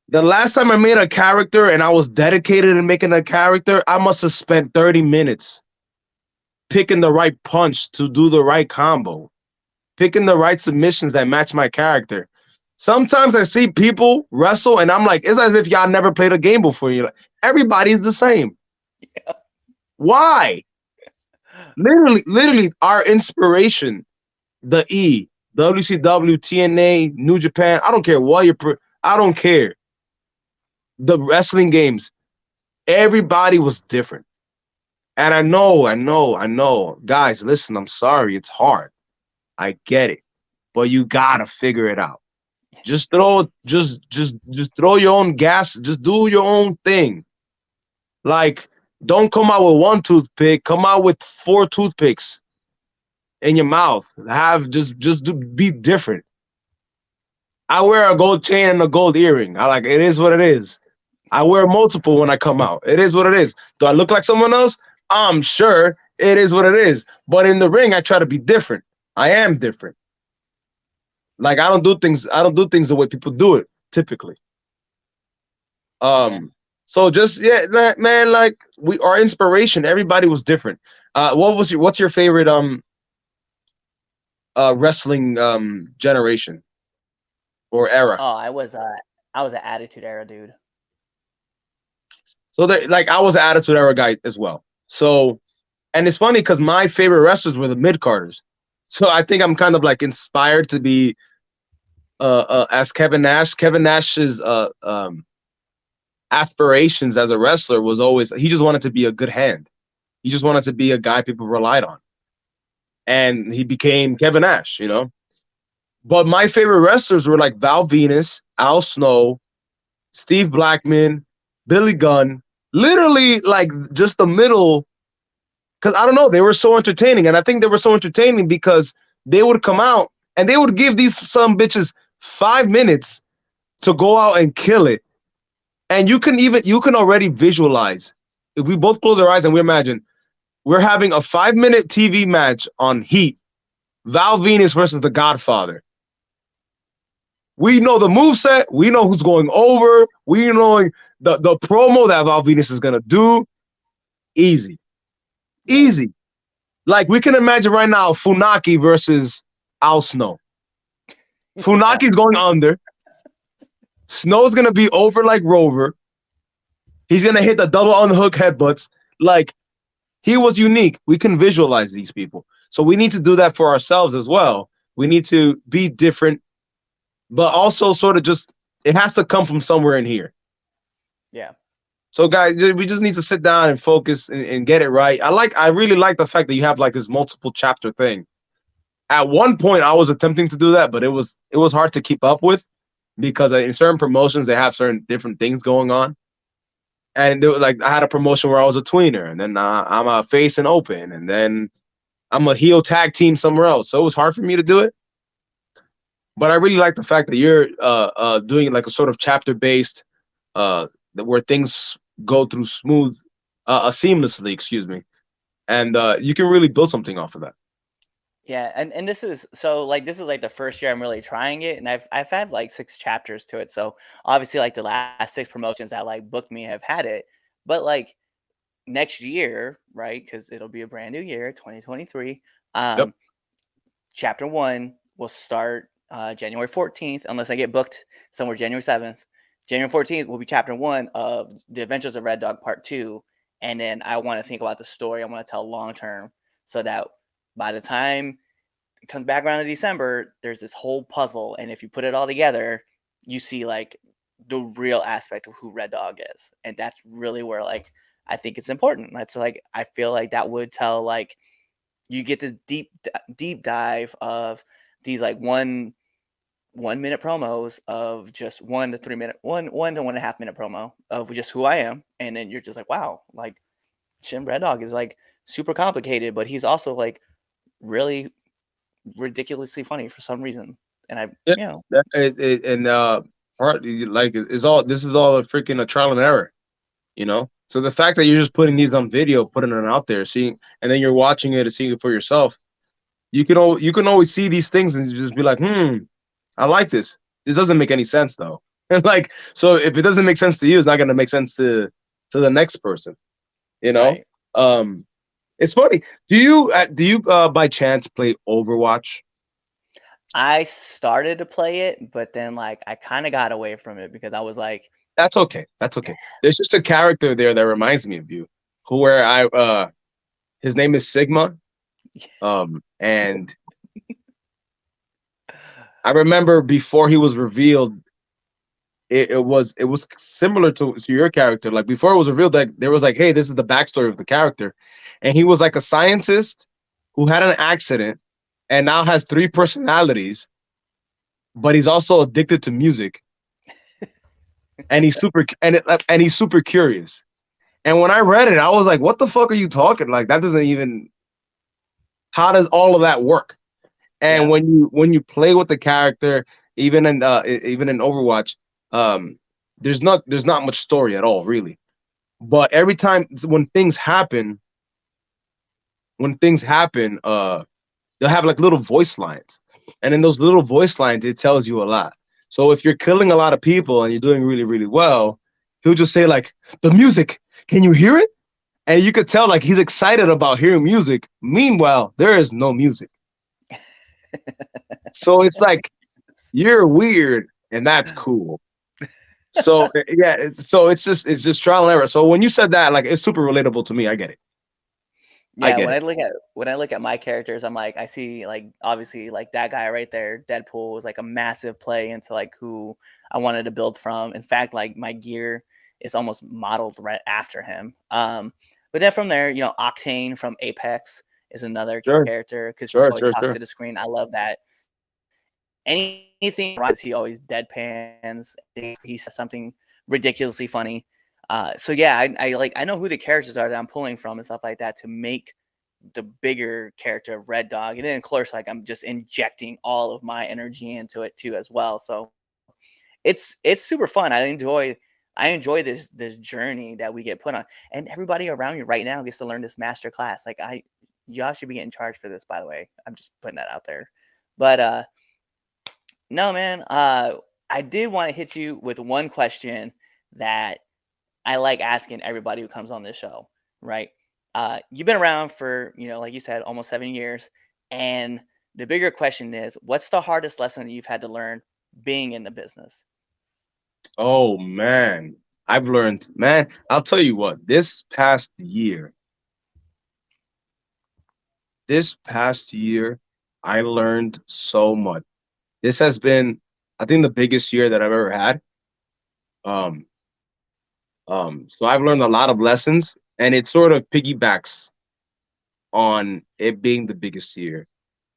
The last time I made a character and I was dedicated in making a character, I must have spent 30 minutes picking the right punch to do the right combo, picking the right submissions that match my character. Sometimes I see people wrestle and I'm like, it's as if y'all never played a game before. You're like, everybody's the same. Yeah. Why? Literally, our inspiration, the WCW, TNA, New Japan. I don't care what I don't care. The wrestling games, everybody was different. And I know. Guys, listen, I'm sorry. It's hard. I get it. But you gotta figure it out. Just throw your own gas. Just do your own thing. Like, don't come out with one toothpick. Come out with four toothpicks in your mouth. Be different. I wear a gold chain and a gold earring. I like it is what it is. I wear multiple when I come out. It is what it is. Do I look like someone else? I'm sure it is what it is. But in the ring, I try to be different. I am different. Like I don't do things the way people do it typically. Yeah. So just yeah, man, like we our inspiration, everybody was different. What's your favorite wrestling generation or era? Oh, I was an Attitude Era dude. So that like I was an Attitude Era guy as well. So and it's funny because my favorite wrestlers were the mid carders. So I think I'm kind of like inspired to be as Kevin Nash. Kevin Nash's aspirations as a wrestler was always he just wanted to be a good hand. He just wanted to be a guy people relied on. And he became Kevin Nash, you know. But my favorite wrestlers were like Val Venus, Al Snow, Steve Blackman, Billy Gunn. Literally, like just the middle. Because I don't know, they were so entertaining. And I think they were so entertaining because they would come out and they would give these some bitches 5 minutes to go out and kill it. And you can already visualize. If we both close our eyes and we imagine we're having a 5 minute TV match on Heat, Val Venus versus the Godfather. We know the moveset. We know who's going over. We know the promo that Val Venus is gonna do. Easy. Easy. Like we can imagine right now Funaki versus Al Snow. Funaki's going under. Snow's gonna be over like Rover. He's gonna hit the double unhook headbutts. Like he was unique. We can visualize these people. So we need to do that for ourselves as well. We need to be different, but also sort of just it has to come from somewhere in here. Yeah. So guys, we just need to sit down and focus and get it right. I really like the fact that you have like this multiple chapter thing. At one point I was attempting to do that, but it was hard to keep up with because in certain promotions they have certain different things going on. And there was like I had a promotion where I was a tweener, and then I'm a face and open, and then I'm a heel tag team somewhere else. So it was hard for me to do it. But I really like the fact that you're doing like a sort of chapter based where things go through seamlessly, excuse me, and you can really build something off of that. Yeah, and this is so like this is like the first year I'm really trying it, and I've had like 6 chapters to it. So obviously, like the last 6 promotions that like booked me have had it, but like next year, right? Because it'll be a brand new year, 2023. Yep. Chapter 1 will start January 14th, unless I get booked somewhere January 7th. January 14th will be chapter 1 of The Adventures of Red Dog Part 2, and then I want to think about the story I want to tell long term, so that by the time it comes back around in December, there's this whole puzzle, and if you put it all together, you see like the real aspect of who Red Dog is, and that's really where like I think it's important. That's like I feel like that would tell like you get this deep dive of these like 1 minute promos of just 1 to 3 minute 1 to 1.5 minute promo of just who I am, and then you're just like, wow, like Shin Red Dog is like super complicated, but he's also like really ridiculously funny for some reason. And I, Yeah. you know, And like is all this is all a freaking a trial and error, you know. So the fact that you're just putting these on video, putting it out there, seeing, and then you're watching it and seeing it for yourself, you can always see these things and just be like, I like this. This doesn't make any sense though. And like, so if it doesn't make sense to you, it's not gonna make sense to the next person, you know. Right. Um, it's funny. Do you by chance play Overwatch? I started to play it, but then like I kind of got away from it because I was like, That's okay. That's okay. There's just a character there that reminds me of you, who where I his name is Sigma. And I remember before he was revealed, it was similar to your character. Like before it was revealed, that there was like, hey, this is the backstory of the character, and he was like a scientist who had an accident and now has three personalities, but he's also addicted to music, and he's super curious. And when I read it, I was like, what the fuck are you talking? Like that doesn't even. How does all of that work? And yeah, when you play with the character, even in Overwatch, um, there's not much story at all, really. But every time when things happen, they'll have like little voice lines, and in those little voice lines, it tells you a lot. So if you're killing a lot of people and you're doing really really well, he'll just say like, the music, can you hear it? And you could tell like he's excited about hearing music. Meanwhile, there is no music. So it's like you're weird, and that's cool. So yeah, it's just trial and error. So when you said that, like it's super relatable to me. I get it. I yeah. get it. When I look at my characters, I'm like, I see like obviously like that guy right there, Deadpool was like a massive play into like who I wanted to build from. In fact, like my gear is almost modeled right after him. But then from there, Octane from Apex is another Sure, character because he sure, always sure, talks to sure. the screen. I love that. Anything he always deadpans. He says something ridiculously funny. So yeah, I know who the characters are that I'm pulling from and stuff like that to make the bigger character of Red Dog, and then of course like I'm just injecting all of my energy into it too as well. So it's super fun. I enjoy this journey that we get put on, and everybody around you right now gets to learn this master class. Like y'all should be getting charged for this, by the way. I'm just putting that out there. But no, man. I did want to hit you with one question that I like asking everybody who comes on this show, right? You've been around for, like you said, almost 7 years. And the bigger question is, what's the hardest lesson that you've had to learn being in the business? Oh man, I've learned, man. I'll tell you what. This past year, I learned so much. This has been, I think, the biggest year that I've ever had. Um, so I've learned a lot of lessons, and it sort of piggybacks on it being the biggest year.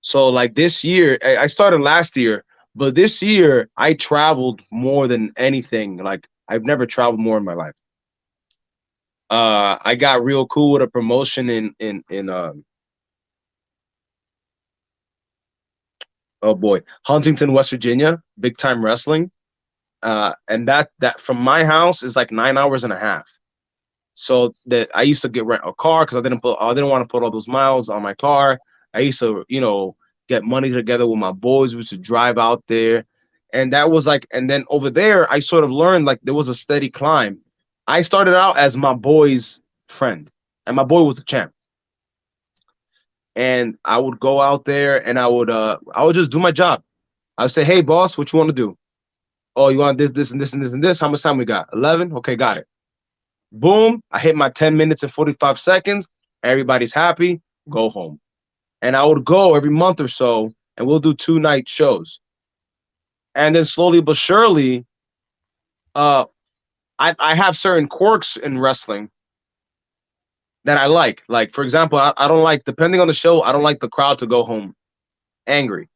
So like this year, I started last year, but this year I traveled more than anything. Like I've never traveled more in my life. I got real cool with a promotion in oh boy, Huntington, West Virginia, big time wrestling. And that from my house is like 9 hours and a half. So that I used to get rent a car because I didn't want to put all those miles on my car. I used to, get money together with my boys. We used to drive out there. And that was like, and then over there, I sort of learned like there was a steady climb. I started out as my boy's friend, and my boy was a champ. And I would go out there and I would just do my job. I would say, hey boss, what you want to do? Oh, you want this, this, and this, and this, and this? How much time we got? 11? Okay, got it. Boom, I hit my 10 minutes and 45 seconds. Everybody's happy. Go home. And I would go every month or so, and we'll do 2 night shows. And then slowly but surely, uh, I have certain quirks in wrestling that I like. Like, for example, I don't like, depending on the show, I don't like the crowd to go home angry.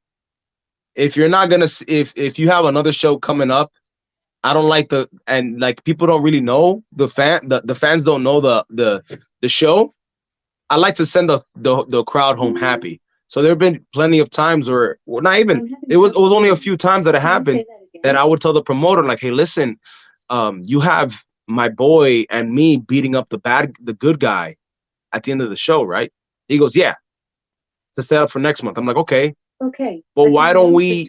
If you're not gonna, if you have another show coming up, I don't like and like people don't really know the fans don't know the show. I like to send the crowd home happy. So there have been plenty of times where, well, not even, it was only a few times that it happened that I would tell the promoter, like, hey, listen, you have my boy and me beating up the good guy at the end of the show, right? He goes, yeah, to set up for next month. I'm like, okay. Okay. Well, why don't we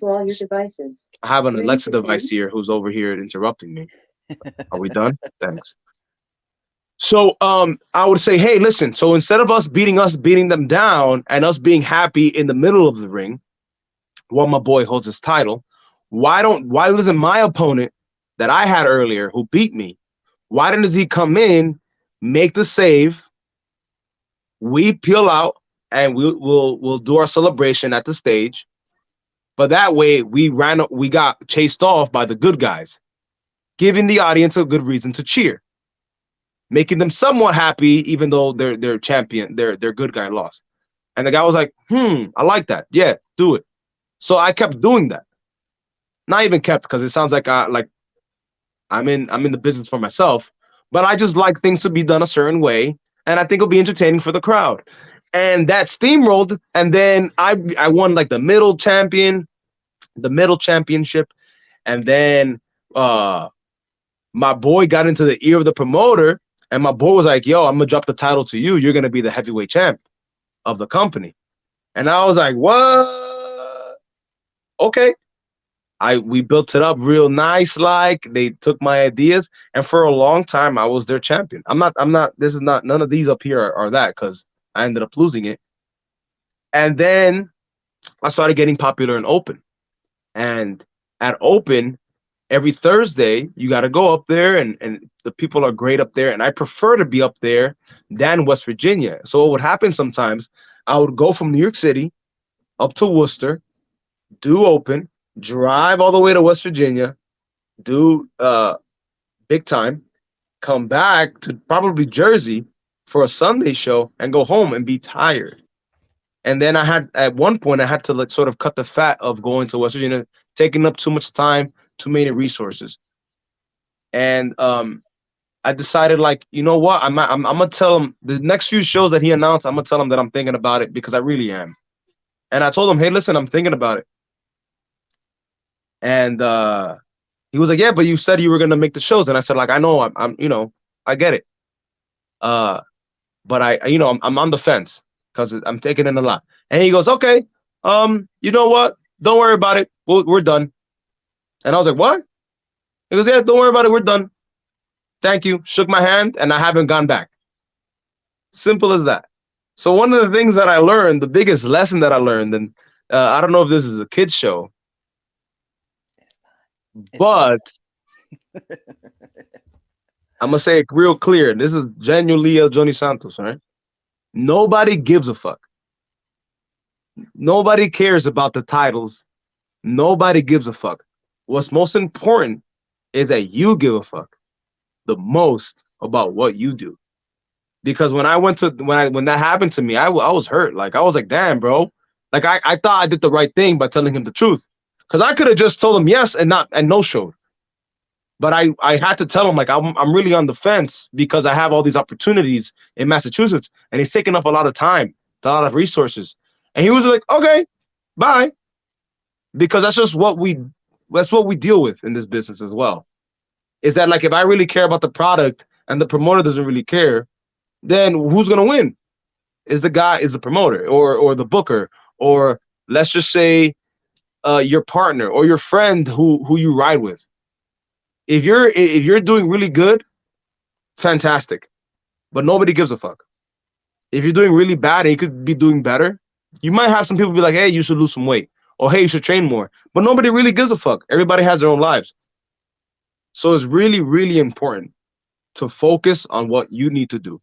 have an Alexa device here who's over here interrupting me? Are we done? Thanks. So I would say, hey, listen, so instead of beating them down and us being happy in the middle of the ring while my boy holds his title, why doesn't my opponent that I had earlier who beat me, why doesn't he come in, make the save, we peel out, and we'll do our celebration at the stage. But that way we got chased off by the good guys, giving the audience a good reason to cheer, making them somewhat happy, even though their champion, their good guy lost. And the guy was like, I like that. Yeah, do it. So I kept doing that. Not even kept, because it sounds like I'm in the business for myself, but I just like things to be done a certain way, and I think it'll be entertaining for the crowd. And that steamrolled, and then I won like the middle championship, and then my boy got into the ear of the promoter, and my boy was like, yo, I'm gonna drop the title to you. You're gonna be the heavyweight champ of the company. And I was like, what? Okay. We built it up real nice. Like, they took my ideas, and for a long time I was their champion. This is not, none of these up here are that, because I ended up losing it. And then I started getting popular in Open. And at Open, every Thursday, you got to go up there, and the people are great up there. And I prefer to be up there than West Virginia. So what would happen sometimes, I would go from New York City up to Worcester, do Open, drive all the way to West Virginia, do big time, come back to probably Jersey for a Sunday show, and go home and be tired. And then at one point I had to like sort of cut the fat of going to West Virginia, taking up too much time, too many resources. And I decided, like, you know what? I'm gonna tell him the next few shows that he announced. I'm gonna tell him that I'm thinking about it, because I really am. And I told him, hey, listen, I'm thinking about it. And he was like, yeah, but you said you were gonna make the shows. And I said, like, I know, I'm I get it. But I'm on the fence, because I'm taking in a lot. And he goes, okay, you know what? Don't worry about it. We're done. And I was like, what? He goes, yeah, don't worry about it. We're done. Thank you. Shook my hand, and I haven't gone back. Simple as that. So one of the things that I learned, the biggest lesson that I learned, and I don't know if this is a kid's show, but I'm going to say it real clear. This is genuinely Jhonny Santos, right? Nobody gives a fuck. Nobody cares about the titles. Nobody gives a fuck. What's most important is that you give a fuck the most about what you do. Because when that happened to me, I was hurt. Like, I was like, damn, bro. Like, I thought I did the right thing by telling him the truth. Because I could have just told him yes and no showed. But I had to tell him, like, I'm really on the fence, because I have all these opportunities in Massachusetts, and he's taking up a lot of time, a lot of resources. And he was like, okay, bye. Because that's what we deal with in this business as well. Is that, like, if I really care about the product and the promoter doesn't really care, then who's gonna win? Is the promoter or the booker, or let's just say your partner or your friend who you ride with. If you're doing really good, fantastic. But nobody gives a fuck. If you're doing really bad and you could be doing better, you might have some people be like, hey, you should lose some weight, or hey, you should train more. But nobody really gives a fuck. Everybody has their own lives. So it's really, really important to focus on what you need to do.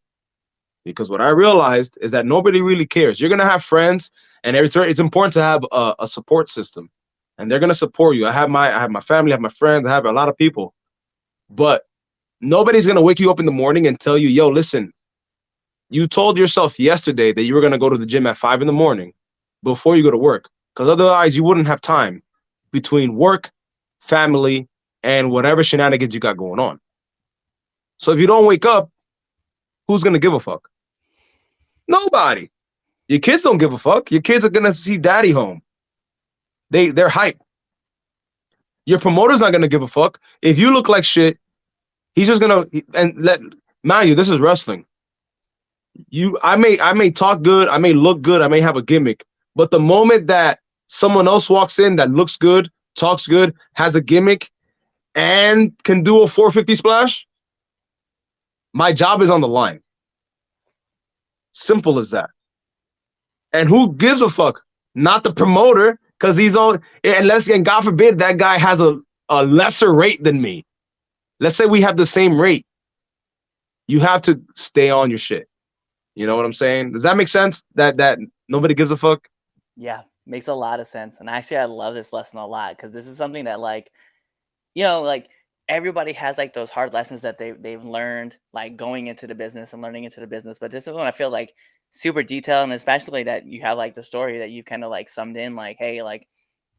Because what I realized is that nobody really cares. You're going to have friends, and it's important to have a support system. And they're going to support you. I have my family, I have my friends, I have a lot of people. But nobody's going to wake you up in the morning and tell you, yo, listen, you told yourself yesterday that you were going to go to the gym at 5 a.m. before you go to work. Because otherwise you wouldn't have time between work, family, and whatever shenanigans you got going on. So if you don't wake up, who's going to give a fuck? Nobody. Your kids don't give a fuck. Your kids are going to see daddy home. They're hype. Your promoter's not gonna give a fuck if you look like shit. He's just gonna and let mind you, this is wrestling. I may talk good, I may look good, I may have a gimmick, but the moment that someone else walks in that looks good, talks good, has a gimmick, and can do a 450 splash, my job is on the line. Simple as that. And who gives a fuck? Not the promoter, because he's all unless and God forbid that guy has a lesser rate than me. Let's say we have the same rate. You have to stay on your shit. You know what I'm saying? Does that make sense? That nobody gives a fuck? Yeah, makes a lot of sense. And actually, I love this lesson a lot because this is something that, like, you know, like everybody has like those hard lessons that they've learned, like going into the business and learning into the business. But this is when I feel like super detailed, and especially that you have like the story that you kind of like summed in, like, hey, like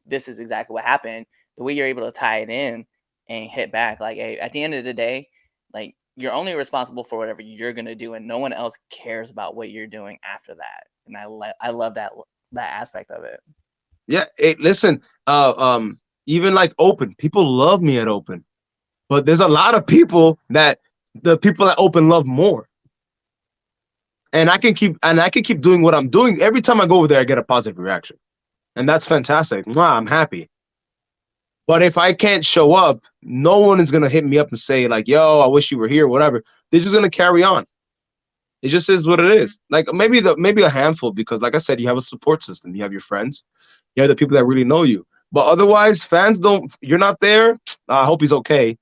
this is exactly what happened. The way you're able to tie it in and hit back, like, hey, at the end of the day, like you're only responsible for whatever you're gonna do, and no one else cares about what you're doing after that. And I love that aspect of it. Yeah. Hey, listen. Even like open, people love me at open, but there's a lot of people that the people at open love more. And I can keep doing what I'm doing. Every time I go over there, I get a positive reaction, and that's fantastic. Mwah, I'm happy. But if I can't show up, no one is gonna hit me up and say like, "Yo, I wish you were here," whatever. They're just gonna carry on. It just is what it is. Like maybe a handful because, like I said, you have a support system. You have your friends. You have the people that really know you. But otherwise, fans don't. You're not there. I hope he's okay.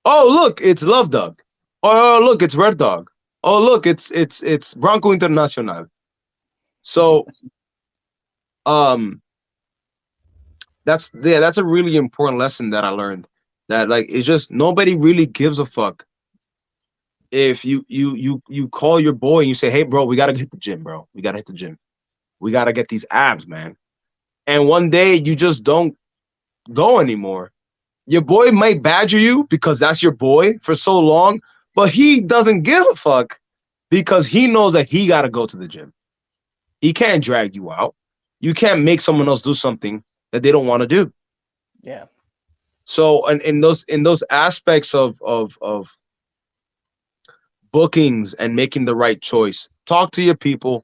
Oh, look, it's Love Dog. Oh, look, it's Red Dog. Oh, look, it's Bronco Internacional. So, um, that's a really important lesson that I learned. That like it's just nobody really gives a fuck if you call your boy and you say, "Hey, bro, we gotta hit the gym, bro. We gotta hit the gym. We gotta get these abs, man." And one day you just don't go anymore. Your boy might badger you because that's your boy for so long, but he doesn't give a fuck because he knows that he gotta go to the gym. He can't drag you out. You can't make someone else do something that they don't want to do. Yeah. So, and in those aspects of bookings and making the right choice, talk to your people,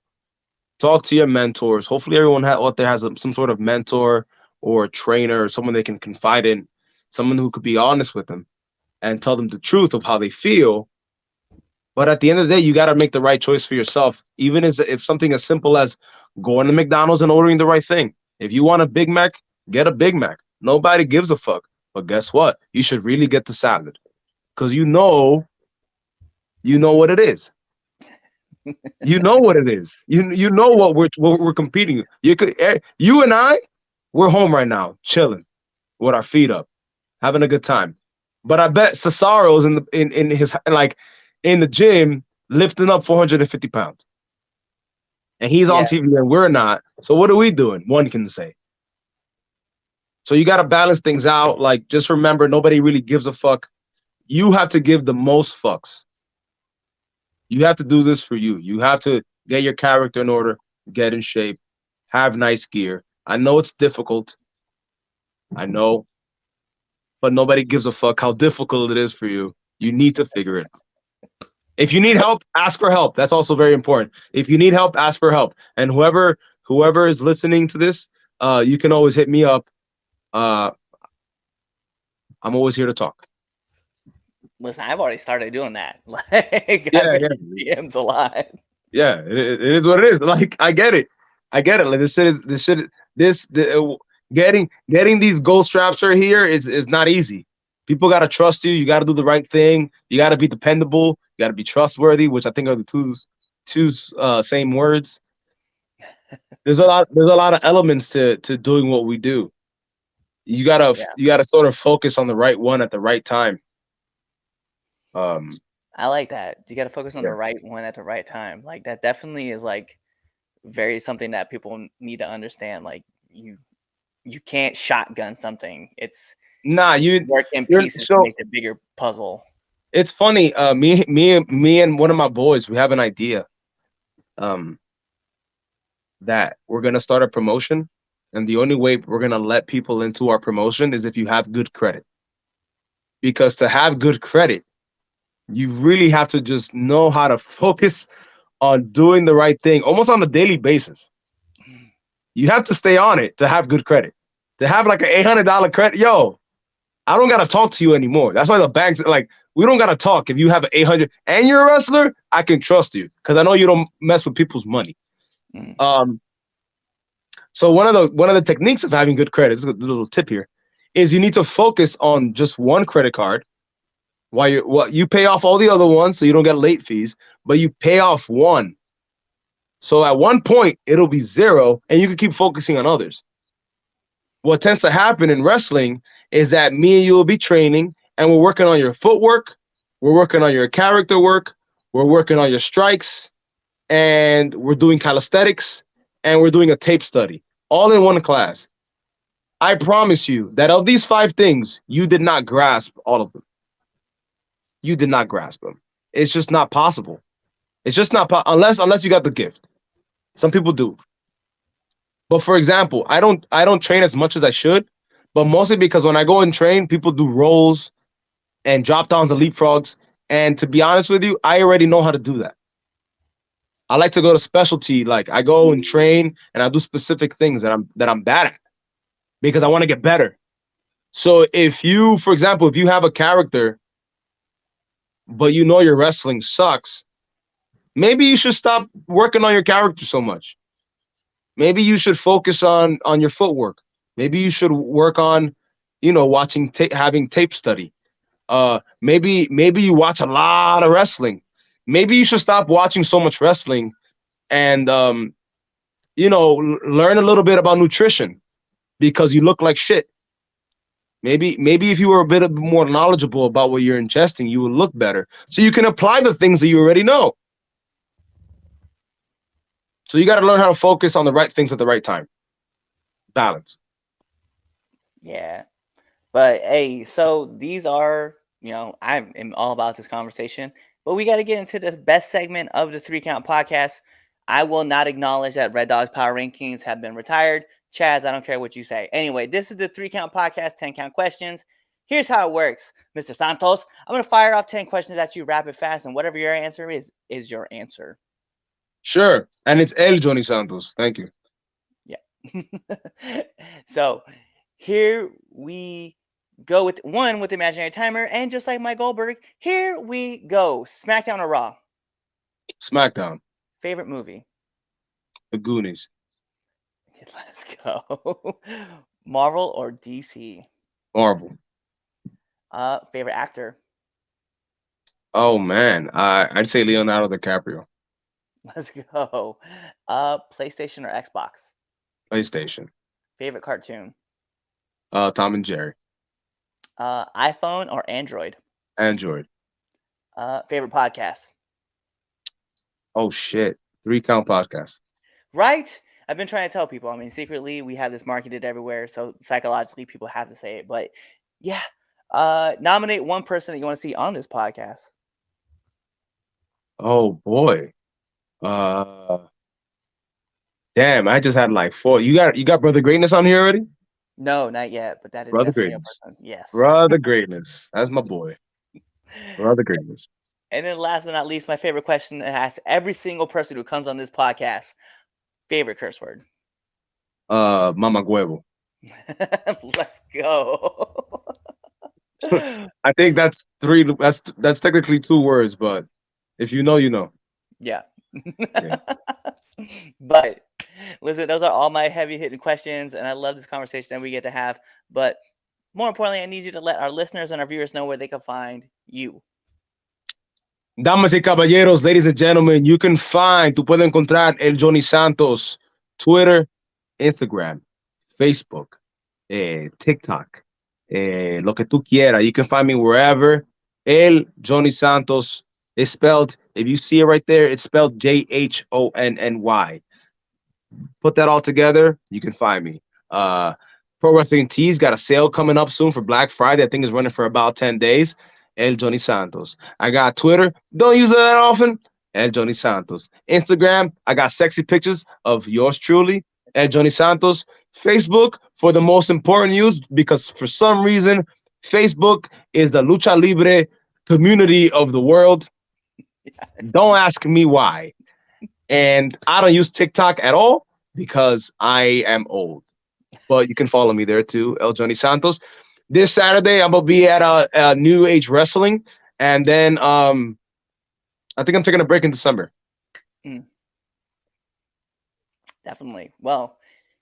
talk to your mentors. Hopefully, everyone out there has some sort of mentor or a trainer or someone they can confide in, someone who could be honest with them and tell them the truth of how they feel. But at the end of the day, you got to make the right choice for yourself, even as if something as simple as going to McDonald's and ordering the right thing. If you want a Big Mac, get a Big Mac. Nobody gives a fuck. But guess what? You should really get the salad because you know what it is. You know what it is. You know what we're competing. You and I, we're home right now, chilling with our feet up, having a good time. But I bet Cesaro's in his like in the gym lifting up 450 pounds, and he's on Yeah. TV and we're not. So what are we doing? One can say. So you got to balance things out. Like just remember, nobody really gives a fuck. You have to give the most fucks. You have to do this for you. You have to get your character in order, get in shape, have nice gear. I know it's difficult. I know, but nobody gives a fuck how difficult it is for you. You need to figure it out. If you need help, ask for help. That's also very important. If you need help, ask for help. And whoever is listening to this, you can always hit me up. Uh, I'm always here to talk. Listen, I've already started doing that. Like Yeah, I've been yeah, in DMs a lot. yeah. It is what it is. Like I get it. I get it. Like getting these gold straps right here is not easy. People gotta trust you. You gotta do the right thing. You gotta be dependable. You gotta be trustworthy, which I think are the two same words. There's a lot of elements to doing what we do. You gotta Yeah. you gotta sort of focus on the right one at the right time. Um, I like that. You got to focus on yeah. the right one at the right time. Like that definitely is like very something that people need to understand. Like you can't shotgun something. It's Nah, work in you're pieces to so make the bigger puzzle. it's funny. Me and one of my boys, we have an idea. Um, that we're gonna start a promotion, And the only way we're gonna let people into our promotion is if you have good credit. Because to have good credit, you really have to just know how to focus on doing the right thing almost on a daily basis. You have to stay on it to have good credit. To have like an $800 credit, yo, I don't gotta talk to you anymore. That's why the banks like we don't gotta talk. If you have an 800 and you're a wrestler, I can trust you because I know you don't mess with people's money. Mm. Um, so one of the techniques of having good credit, this is a little tip here, is you need to focus on just one credit card while you pay off all the other ones so you don't get late fees, but you pay off one. So at one point it'll be zero, and you can keep focusing on others. What tends to happen in wrestling is that me and you will be training and we're working on your footwork, we're working on your character work, we're working on your strikes, and we're doing calisthenics, and we're doing a tape study all in one class. I promise you that of these five things, you did not grasp all of them. You did not grasp them. It's just not possible. It's just not unless you got the gift. Some people do. But for example, I don't train as much as I should, but mostly because when I go and train, people do rolls and drop downs and leapfrogs. And to be honest with you, I already know how to do that. I like to go to specialty, like I go and train and I do specific things that I'm bad at because I want to get better. So if you, for example, if you have a character but you know your wrestling sucks, maybe you should stop working on your character so much. Maybe you should focus on your footwork. Maybe you should work on, watching having tape study. Maybe you watch a lot of wrestling. Maybe you should stop watching so much wrestling and learn a little bit about nutrition because you look like shit. Maybe if you were a bit more knowledgeable about what you're ingesting, you would look better. So you can apply the things that you already know. So you got to learn how to focus on the right things at the right time. Balance. Yeah. But hey, so these are, I am all about this conversation, but we got to get into the best segment of the Three Count podcast. I will not acknowledge that Red Dog's power rankings have been retired. Chaz, I don't care what you say. Anyway, this is the Three Count podcast, 10 count questions. Here's how it works, Mr. Santos. I'm going to fire off 10 questions at you rapid fast, and whatever your answer is your answer. Sure. And it's Jhonny Santos. Thank you. Yeah. So here we go with the imaginary timer, and just like Mike Goldberg, here we go. SmackDown or Raw? SmackDown. Favorite movie? The Goonies. Let's go. Marvel or DC? Marvel. Favorite actor? Oh man, I'd say Leonardo DiCaprio. Let's go. PlayStation or Xbox? PlayStation. Favorite cartoon? Tom and Jerry. iPhone or Android? Android. Favorite podcast? Oh shit. Three Count Podcast. Right? I've been trying to tell people. I mean, secretly, we have this marketed everywhere, so psychologically, people have to say it. But yeah, nominate one person that you want to see on this podcast. Oh boy. Damn, I just had like four. You got Brother Greatness on here already? No, not yet, but that is Brother definitely Greatness. a person. Yes. Brother Greatness. That's my boy. Brother Greatness. And then last but not least, my favorite question that asks every single person who comes on this podcast. Favorite curse word? Mama Huevo. Let's go. I think that's three. That's technically two words, but if you know, you know. Yeah. Yeah. But listen, those are all my heavy hitting questions, and I love this conversation that we get to have. But more importantly, I need you to let our listeners and our viewers know where they can find you. Damas y caballeros, ladies and gentlemen, tú puedes encontrar el Jhonny Santos, Twitter, Instagram, Facebook, TikTok, lo que tú quieras. You can find me wherever. El Jhonny Santos is spelled, if you see it right there, it's spelled Jhonny. Put that all together, you can find me. Pro Wrestling Tees got a sale coming up soon for Black Friday. I think it's running for about 10 days. El Jhonny Santos. I got Twitter. Don't use it that often. El Jhonny Santos. Instagram. I got sexy pictures of yours truly. at Jhonny Santos. Facebook for the most important news because for some reason, Facebook is the lucha libre community of the world. Don't ask me why. And I don't use TikTok at all because I am old. But you can follow me there too, El Jhonny Santos. This Saturday, I'm gonna be at a New Age Wrestling, and then I think I'm taking a break in December. Definitely. Well,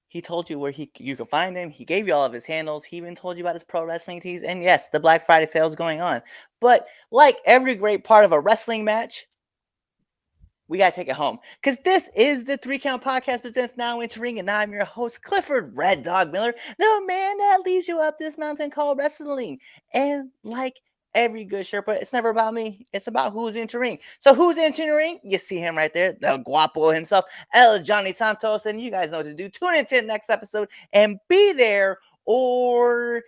he told you where you could find him. He gave you all of his handles. He even told you about his pro wrestling tees. And yes, the Black Friday sale is going on. But like every great part of a wrestling match, we gotta take it home. Because this is the Three Count Podcast presents Now Entering, and I'm your host, Clifford Red Dog Miller, the man that leads you up this mountain called wrestling. And like every good Sherpa, it's never about me. It's about who's entering. So who's entering? You see him right there, the guapo himself, El Jhonny Santos. And you guys know what to do. Tune into the next episode and be there, or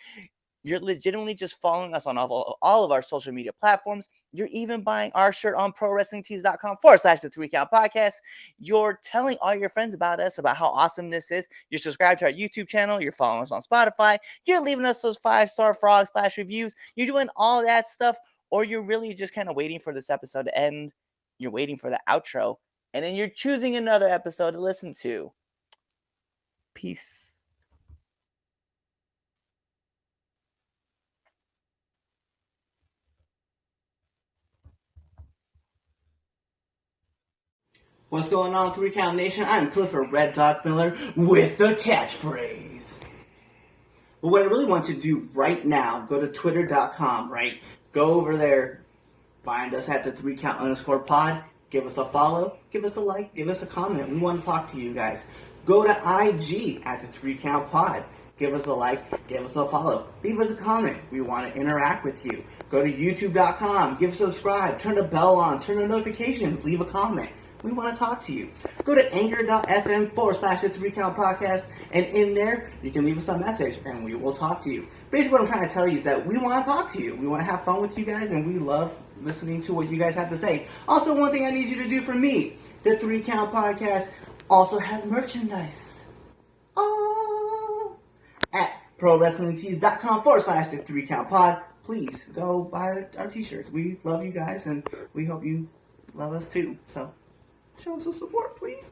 you're legitimately just following us on all of our social media platforms. You're even buying our shirt on prowrestlingtees.com/the 3Count Podcast. You're telling all your friends about us, about how awesome this is. You're subscribed to our YouTube channel. You're following us on Spotify. You're leaving us those 5-star frog splash reviews. You're doing all that stuff. Or you're really just kind of waiting for this episode to end. You're waiting for the outro. And then you're choosing another episode to listen to. Peace. What's going on, 3Count Nation? I'm Clifford Red Dog Miller with the catchphrase. But what I really want you to do right now, go to twitter.com, right? Go over there, find us at the 3Count_pod, give us a follow, give us a like, give us a comment. We want to talk to you guys. Go to IG at the 3Count Pod. Give us a like, give us a follow, leave us a comment. We want to interact with you. Go to youtube.com, give a subscribe, turn the bell on, turn the notifications, leave a comment. We want to talk to you. Go to anchor.fm/the 3Count Podcast, and in there, you can leave us a message, and we will talk to you. Basically, what I'm trying to tell you is that we want to talk to you. We want to have fun with you guys, and we love listening to what you guys have to say. Also, one thing I need you to do for me, the 3Count Podcast also has merchandise. Oh! At prowrestlingtees.com/the 3Count Pod. Please go buy our t-shirts. We love you guys, and we hope you love us too. So show us some support, please.